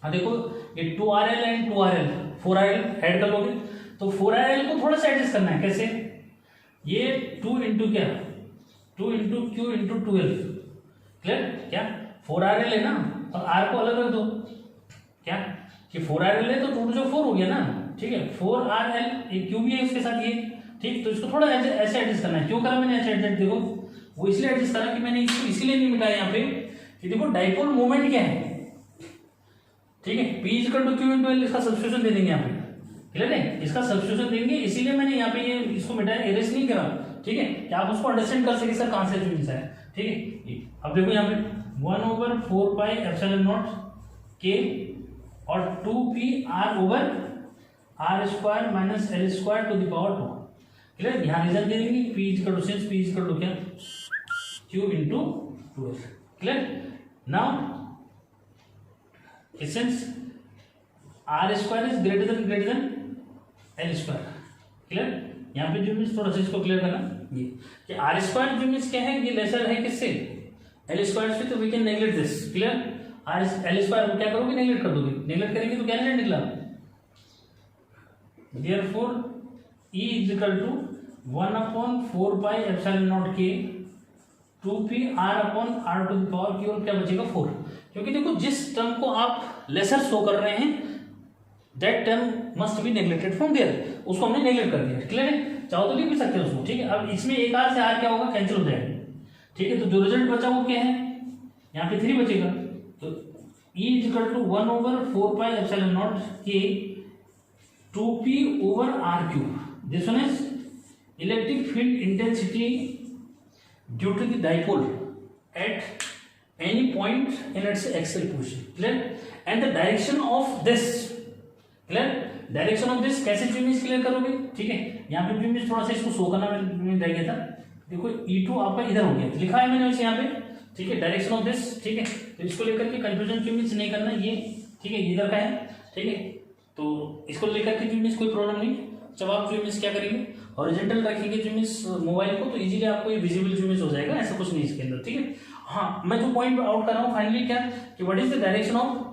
देखो ये 2RL and 2RL 4RL add कर लोगे तो 4RL को थोड़ा सा एडजस्ट करना है। कैसे? ये 2 इंटू क्या 2 इंटू क्यू इंटू 12, क्लियर? क्या 4RL है ना, और R को अलग रख दो, क्या कि 4RL है तो 2 जो 4 हो गया ना, ठीक है। 4RL एक क्यू भी है उसके साथ ये, ठीक। तो इसको थोड़ा ऐसे एडजस्ट करना है। क्यों करा मैंने ऐसे एडजस्ट? देखो वो इसलिए एडजस्ट करा कि मैंने इसको इसीलिए नहीं मिटाया यहाँ पे कि देखो डाइपोल मोमेंट क्या है, ठीक है। P equal to Q into L, इसका सब्स्टिट्यूशन दे देंगे यहाँ पे, क्लियर है? इसका सब्स्टिट्यूशन देंगे, इसीलिए मैंने यहाँ पे ये इसको मिटाया, एरेस्ट नहीं करा, ठीक है, कि आप उसको अंडरस्टैंड कर सके सर कहां से चीज है, ठीक है। अब देखो यहाँ पे 1/4πε0k और 2pr/r² - l² to the power 2, clear? यहाँ रीजन दे देंगे P equal to since P equal to क्या Q into 2l, clear? Now since r² is greater than l², clear? यहाँ पे जो मीन्स थोड़ा सा इसको क्लियर करना ये कि r² जो मीन्स क्या है, ये लेसर है किससे l² से, तो we can neglect this, clear? l² को क्या करोगे? नेगलेक्ट कर दोगे, नेगलेक्ट करेंगे तो क्या रिजल्ट निकला? Therefore E is equal to 1/4πε0k 2pr/r to the power q, और क्या बचेगा 4, क्योंकि देखो जिस टर्म को आप लेसर शो कर रहे हैं that term must be neglected from there, उसको हमने नेग्लेक्ट कर दिया, क्लियर है? चाहो तो लिख भी सकते हैं उसको, ठीक है। अब इसमें एक r से r क्या होगा? कैंसिल हो जाएगा, ठीक है। तो जो रिजल्ट बचा वो क्या है? यहाँ पे 3 बचेगा, तो E is equal to 1/4πε0k 2p/r³। This one is electric field intensity due to the dipole at any point in its axial position, clear? And the direction of this, clear? Direction of this कैसे means clear करोगे, ठीक है। यहाँ पे means थोड़ा सा इसको show करना मैंने रह गया था, देखो E2 आपका इधर हो गया, लिखा है मैंने वैसे यहाँ पे, ठीक है। डायरेक्शन ऑफ दिस, ठीक है, तो इसको लेकर के कंफ्यूजन मीन्स नहीं करना, ये ठीक है, इधर का है, ठीक है। तो इसको लेकर के मीन्स कोई प्रॉब्लम नहीं। जब आप मीन्स क्या करेंगे, हॉरिजॉन्टल रखेंगे मीन्स मोबाइल को, तो इजीली आपको ये विजिबल मीन्स हो जाएगा, ऐसा कुछ नहीं इसके अंदर, ठीक है। हाँ, मैं जो पॉइंट आउट कर रहा हूँ फाइनली क्या कि what is the direction of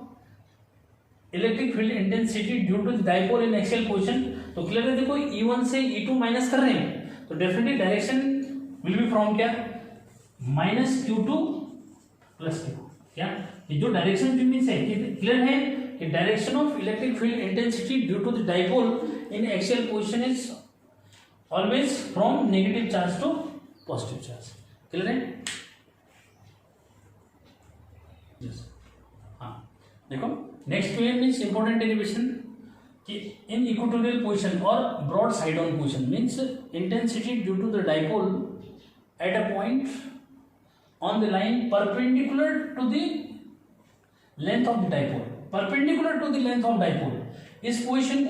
electric field intensity due to the dipole in axial position. तो क्लियर है, देखो E1 से E2 माइनस कर रहे हैं, तो definitely direction will be from क्या -Q2 + Q, क्या ये जो डायरेक्शन मीन्स है क्लियर है कि direction of electric field intensity due to the dipole in axial position is always from negative charge to positive charge, clear है? हाँ, देखो next point means important derivation कि इन इक्वेटोरियल पोजीशन और broad side on position means intensity due to the dipole at a point on the line perpendicular to the length of the dipole, perpendicular to the length of dipole. इस position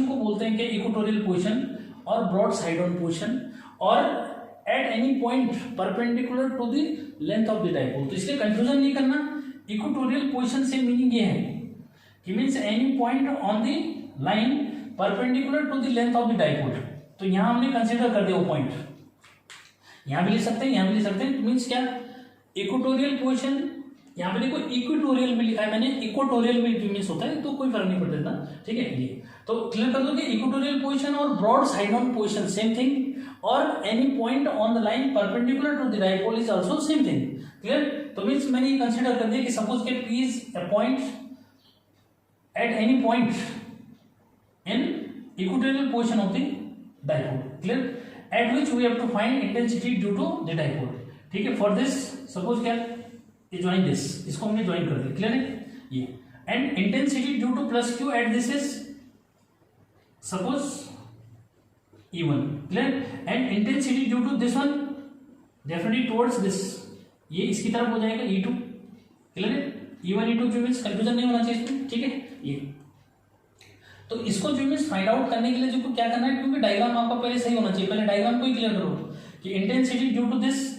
को बोलते हैं क्या equatorial position और broad side on position, और at any point perpendicular to the length of the dipole. तो इसलिए confusion नहीं करना, इक्वेटोरियल पोजीशन से मीनिंग ये है कि means any point on the line perpendicular to the length of the dipole. तो यहां हमने कंसीडर कर दिया वो पॉइंट, यहां भी लिख सकते हैं, यहां भी लिख सकते हैं। मीन्स क्या इक्वेटोरियल पोजीशन, यहां पे देखो इक्वेटोरियल में लिखा है मैंने, इक्वेटोरियल में मीन्स होता है तो कोई फर्क नहीं पड़ता, ठीक है। ये तो क्लियर कर दो कि इक्वेटोरियल पोजीशन और broad side on position same thing, और any point on the line perpendicular to the dipole is also same thing, clear? तो मीन्स मैंने ये कंसीडर कर दिया कि सपोज के P is a point at any point in equatorial position of the dipole, clear? At which we have to find intensity due to the dipole, ठीक है। For this suppose क्या ये ज्वाइन दिस, इसको हमने join कर दिया, clear है ये। And intensity due to +Q at this is suppose E1, clear? And intensity due to this one definitely towards this, ये इसकी तरफ हो जाएगा E2, क्लियर है? E1 E2 जो मीन्स कंफ्यूजन नहीं होना चाहिए इसमें, ठीक है। ये तो इसको जो मीन्स फाइंड आउट करने के लिए जो क्या करना है, क्योंकि डायग्राम आपका पहले सही होना चाहिए, पहले डायग्राम को ही क्लियर करो कि इंटेंसिटी ड्यू टू दिस,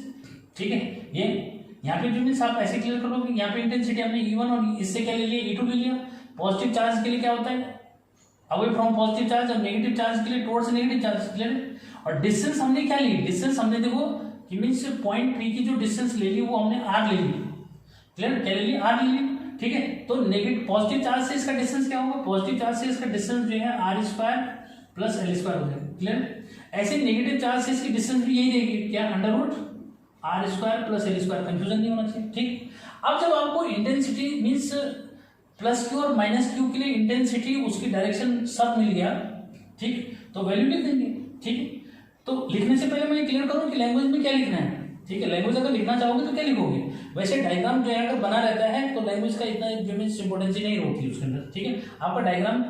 ठीक है। ये यहाँ पे जो मीन्स आप ऐसे क्लियर करो कि यहाँ पे इंटेंसिटी हमने E1 और इससे क्या ले लिया E2 ले लिया। पॉजिटिव चार्ज के लिए क्या होता है अवे फ्रॉम पॉजिटिव चार्ज, और नेगेटिव चार्ज के लिए टुवर्ड्स नेगेटिव चार्ज, क्लियर? और डिस्टेंस हमने क्या ली, डिस्टेंस हमने देखो कि मीन्स पॉइंट पी की जो डिस्टेंस ले ली वो हमने आर ले ली, क्लियर, क्या ले ली, आर ले ली, ठीक है। तो नेगेटिव पॉजिटिव चार्ज से इसका डिस्टेंस क्या होगा, पॉजिटिव चार्ज से इसका डिस्टेंस जो है R square plus L square हो जाएगा, क्लियर। ऐसे नेगेटिव चार्ज से इसकी डिस्टेंस भी यही रहेगी, क्या, under root R square plus L square, confusion नहीं होना चाहिए, ठीक। अब जब आपको इंटेंसिटी मीन्स प्लस क्यू और माइनस क्यू के लिए इंटेंसिटी उसकी डायरेक्शन सब मिल गया, ठीक, तो वैल्यू लिख देंगे, ठीक। तो लिखने से पहले मैं क्लियर करूं कि लैंग्वेज में क्या लिखना है, ठीक है। लैंग्वेज अगर लिखना चाहोगे तो क्या लिखोगे, वैसे डायग्राम जो है अगर बना रहता है तो लैंग्वेज का इतना जो मीन्स इंपोर्टेंसी नहीं होती उसके अंदर, ठीक है। आपका डायग्राम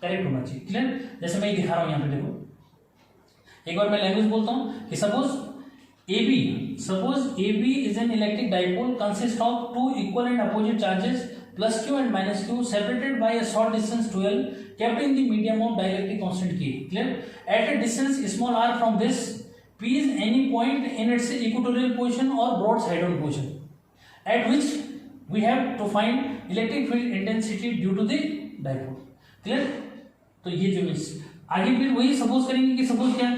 करेक्ट होना चाहिए, क्लियर। जैसे मैं दिखा रहा हूँ यहाँ पे, देखो एक बार मैं लैंग्वेज बोलता हूँ कि suppose AB is an electric dipole consists of two equal and opposite charges plus q and minus q separated by a short distance 12 kept in the medium of dielectric constant K, clear. At a distance small r from this, P is any point in its equatorial position or broadside-on position at which we have to find electric field intensity due to the dipole, clear. तो ये जो means आगे फिर वही suppose करेंगे कि suppose क्या,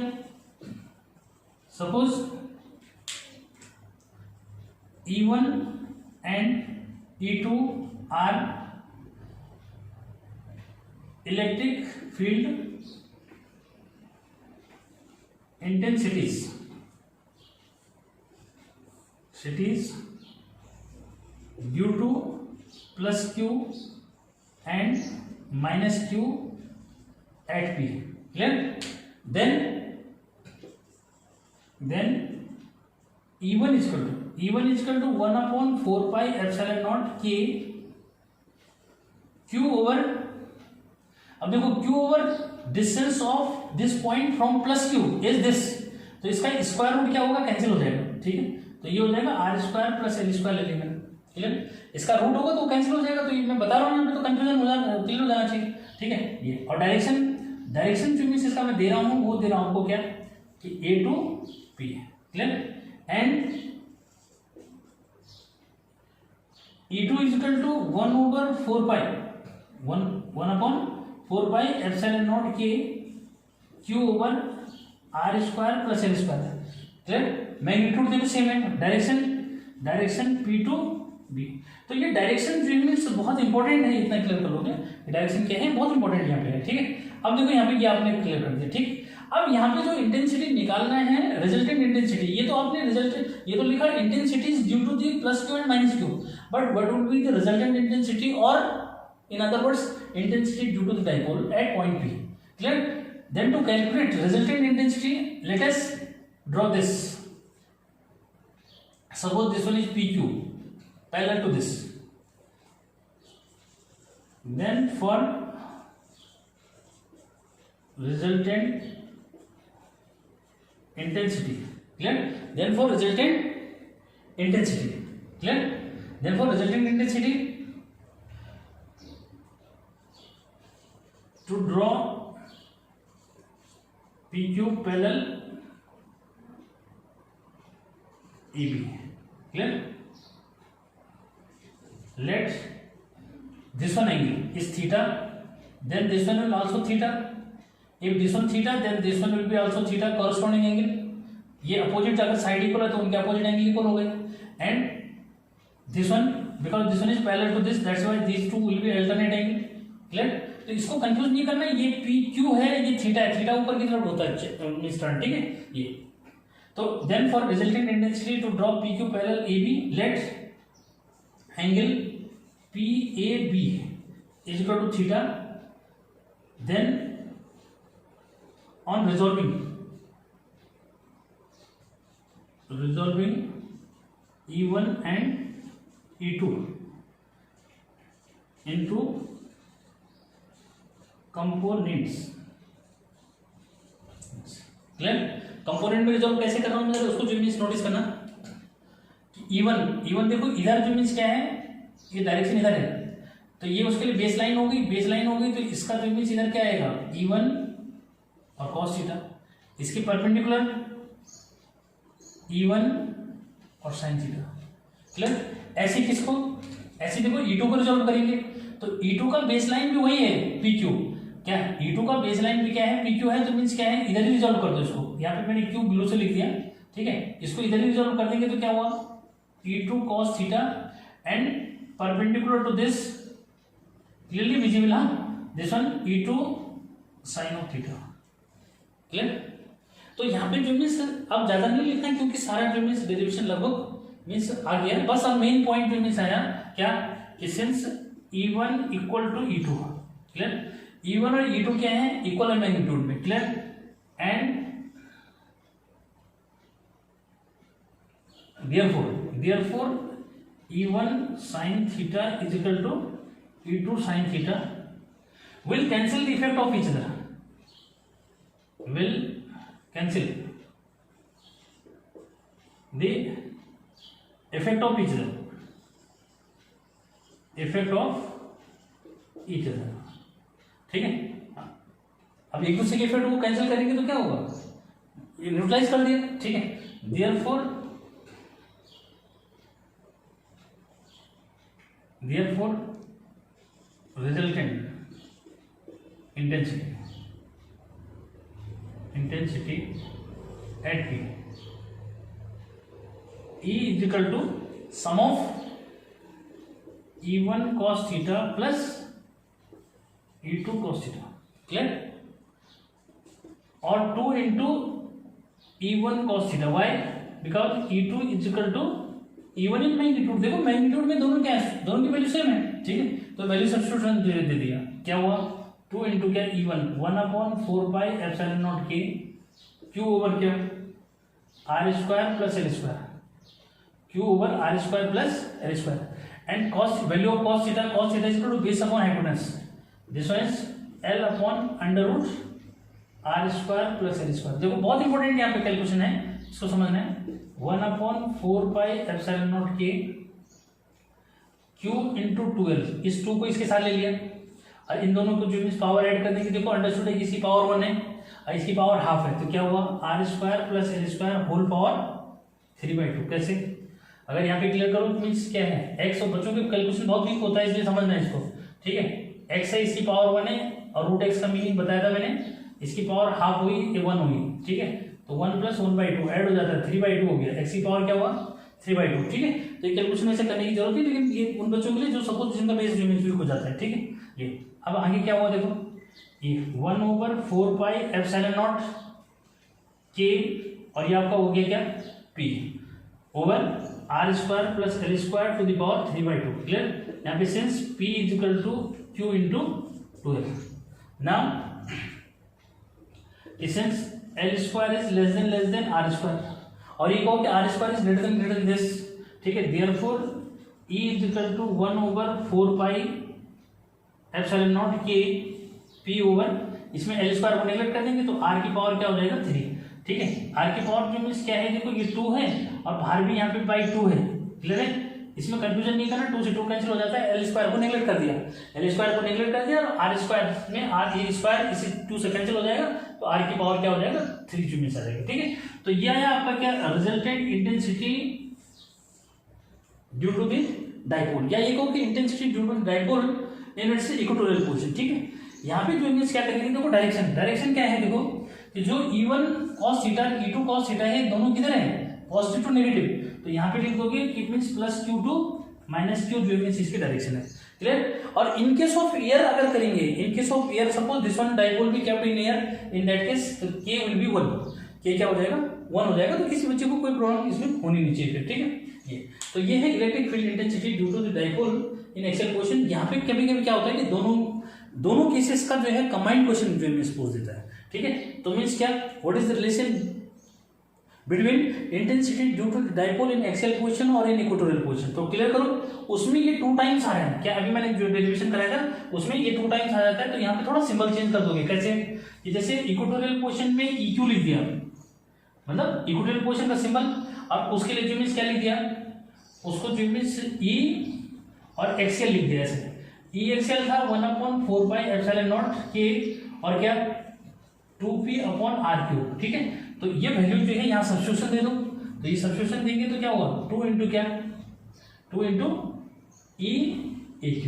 suppose E1 and E2 are electric field intensities due to plus Q and minus Q at P, clear. Then E1 is equal to 1 upon 4 pi epsilon naught K Q over, अब देखो Q over distance of this point from plus Q is this, तो इसका square root क्या होगा, cancel हो जाएगा, ठीक है। तो ये हो जाएगा R square plus L square ले लेंगे, क्लियर। इसका रूट होगा तो कैंसिल हो जाएगा, तो ये मैं बता रहा हूँ यहाँ पे, तो कंफ्यूजन हो जाना, क्लियर हो जाना चाहिए, ठीक है। ये और डायरेक्शन जो मीन्स इसका मैं दे रहा हूँ वो दे रहा हूँ आपको क्या, कि A to P है, clear. And E2 is equal to 1 over 4 pi 1 upon 4 pi epsilon naught K Q over R square plus L square, clear. Magnitude देखो सेम है, डायरेक्शन P to B। तो ये डायरेक्शन जो means बहुत important है, इतना clear कर लोगे, डायरेक्शन क्या है, बहुत इंपॉर्टेंट यहाँ पे है, ठीक है। अब देखो यहाँ पे ये आपने क्लियर कर दिया, ठीक। अब यहाँ पे जो इंटेंसिटी निकालना है, रिजल्टेंट इंटेंसिटी, ये तो आपने ये तो लिखा intensity is due to the plus Q and minus q, but what would be the resultant intensity, और in other words intensity due to the dipole at point P, clear. Then to calculate resultant intensity, let us draw this, suppose this one is PQ parallel to this, then for resultant intensity, clear. Then for resultant intensity, clear. Then for resultant intensity, to draw PQ parallel EB, clear. Let this one angle is theta, then this one will also theta. If this one theta, then this one will be also theta, corresponding angle. ये opposite अगर side equal है तो उनके opposite angle equal हो गए, and this one because this one is parallel to this, that's why this two will be alternate angle, clear. तो इसको confuse नहीं करना, ये PQ है, ये थीटा है, थीटा ऊपर की तरफ होता है इस तरह, ठीक है ये। तो then for resultant intensity to draw PQ parallel AB, let angle PAB is equal to theta, then on resolving E1 and E2 into components, clear. Component में रिजॉल्व कैसे कर रहा हूं मैं, उसको जो मीन्स नोटिस करना। E1 देखो इधर जो मीन्स क्या है, ये डायरेक्शन इधर है, तो ये उसके लिए बेस लाइन होगी, तो इसका जो मीन्स इधर क्या आएगा, E1 और cos थीटा, इसके परपेंडिकुलर E1 और sin थीटा, क्लियर। ऐसे किसको, ऐसे देखो E2 को रिजॉल्व करेंगे, तो E2 का बेस लाइन भी वही है PQ, क्या E2 का बेस लाइन भी क्या है, PQ है, तो मीन्स क्या है, इधर ही रिजॉल्व कर दो इसको। यहाँ पे मैंने Q बिलो से लिख दिया, ठीक है, इसको इधर ही रिजॉल्व कर देंगे तो क्या हुआ, E2 cos theta and perpendicular to this clearly visible, हाँ, this one E2 sine of theta. Clear? तो यहाँ पे जो मीन्स अब ज्यादा नहीं लिखना है क्योंकि सारा जो मीन्स डेरिवेशन लगभग मीन्स आ गया, बस अब मेन पॉइंट जो मीन्स आया क्या कि since E1 equal to E2, clear, E1 और E2 क्या है, इक्वल है मैग्नीट्यूड में, clear, and therefore E1 sin theta is equal to E2 sin theta will cancel the effect of each other, will cancel the effect of each other, ठीक है। अब एक दूसरे के इफेक्ट को कैंसिल करेंगे तो क्या होगा, ये न्यूट्रलाइज कर दिया, ठीक है। therefore resultant intensity at P E is equal to sum of E1 cos theta plus E2 cos theta, clear, और 2 into E1 cos theta, why, because E2 is equal to E1 in magnitude, देखो magnitude में दोनों क्या है, दोनों की value same है, ठीक है, तो वैल्यू सब्स्टिट्यूशन दे दिया, क्या हुआ 2 into क्या E1 1/4 पाई एप्सिलॉन नॉट के Q ओवर क्या R square plus L square, Q over R square plus L square and cos value of cos theta is equal to base upon hypotenuse, this one is L upon under root R square plus L square. देखो बहुत important यहाँ पे calculation है, इसको समझना है, 1/4 pi epsilon naught के Q into 2L, इस 2 को इसके साथ ले लिया और इन दोनों को जो पावर ऐड कर देंगे, देखो अंडरस्टूड है, इसकी पावर 1 है और इसकी पावर हाफ है, तो क्या हुआ R square plus L square whole power 3/2। कैसे, अगर यहाँ पे क्लियर करो तो मीन्स क्या है, x और बच्चों के कैलकुलेशन बहुत वीक होता है इसलिए समझना है इसको, ठीक है, x है, इसकी पावर 1 है और रूट x का मीनिंग बताया था मैंने, इसकी पावर हाफ हुई, 1 हुई, ठीक है, तो 1 + 1/2 ऐड हो जाता है, 3/2 हो गया, x की पावर क्या हुआ 3/2, ठीक है। तो ये कैलकुलेशन ऐसे करने की जरूरत है, लेकिन ये उन बच्चों के लिए जो सपोज जिनका बेस जो वीक हो जाता है, ठीक है। ये अब आगे क्या हुआ, देखो ये 1/4 पाई एप्सिलॉन नॉट के और ये आपका हो गया क्या p over R square plus L square to the power 3/2, clear. यहाँ पे since p is equal to Q into 2L, now since L square is less than R square और ये कहो कि R square is greater than this, ठीक है, therefore E is equal to 1/4 pi epsilon naught के P over, इसमें L square को neglect कर देंगे तो R की पावर क्या हो जाएगा 3, ठीक है। R की पावर जो मीन्स क्या है, देखो ये 2 है और बाहर भी यहाँ पे बाई 2 है, क्लियर है, इसमें कंफ्यूजन नहीं करना, 2 से 2 कैंसिल हो जाता है, L स्क्वायर को नेगलेक्ट कर दिया, L स्क्वायर को नेगलेक्ट कर दिया और R स्क्वायर में R स्क्वायर इसी 2 से कैंसिल हो जाएगा तो R की पावर क्या हो जाएगा 3 जो मीन्स आ जाएगा, ठीक है। तो ये आया आपका क्या resultant intensity due to the dipole, या ये कहो कि intensity due to dipole in its equatorial position, ठीक है। यहाँ पे जो मीन्स क्या करेंगे, देखो डायरेक्शन क्या है, देखो कि जो E1 cos theta E2 cos theta है, दोनों किधर है पॉजिटिव टू नेगेटिव, तो यहाँ पे लिख दोगे इट मींस +Q2 - Q जो मींस इसकी डायरेक्शन है, क्लियर। और इन केस ऑफ एयर अगर करेंगे, इन case of air suppose this one dipole be kept in air, in that case K will be 1, K क्या हो जाएगा 1 हो जाएगा, तो किसी बच्चे को कोई प्रॉब्लम इसमें होनी नहीं चाहिए, ठीक है। ये तो ये है electric field intensity due to the dipole in axial position. यहाँ पे कभी कभी क्या होता है कि दोनों केसेस का जो है कंबाइंड क्वेश्चन जो मींस पूछ देता है, ठीक है। तो मींस क्या, what is the relation between intensity due to dipole in axial position और इन इक्वेटोरियल पोजीशन, तो क्लियर करो, उसमें ये 2 टाइम्स आ रहा है, क्या अभी मैंने जो डेरिवेशन कराया था उसमें ये 2 टाइम्स आ जाता है, तो यहाँ पे थोड़ा सिंबल चेंज कर दोगे, कैसे, कि जैसे इक्वेटोरियल पोजीशन में EQ लिख दिया, मतलब इक्वेटोरियल पोजीशन का सिंबल, और उसके लिए जो मींस क्या लिख दिया, उसको जो मींस E और एक्सियल लिख दिया, ऐसे E एक्सियल था 1/4 पाई एप्सिलॉन नॉट के और क्या 2p/r3, ठीक है। तो ये वैल्यू जो है यहाँ सब्स्टिट्यूशन दे दो, तो ये सब्स्टिट्यूशन देंगे तो क्या होगा 2 इंटू क्या 2 इंटू EQ,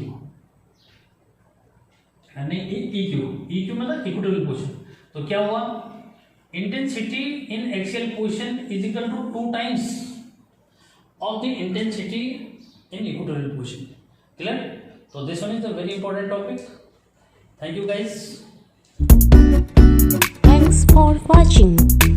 यानी EQ मतलब इक्वेटोरियल पोजीशन, तो क्या हुआ intensity in axial position is equal to 2 times of the intensity in equatorial position. Clear? So this one is a very important topic. Thank you guys. Thanks for watching.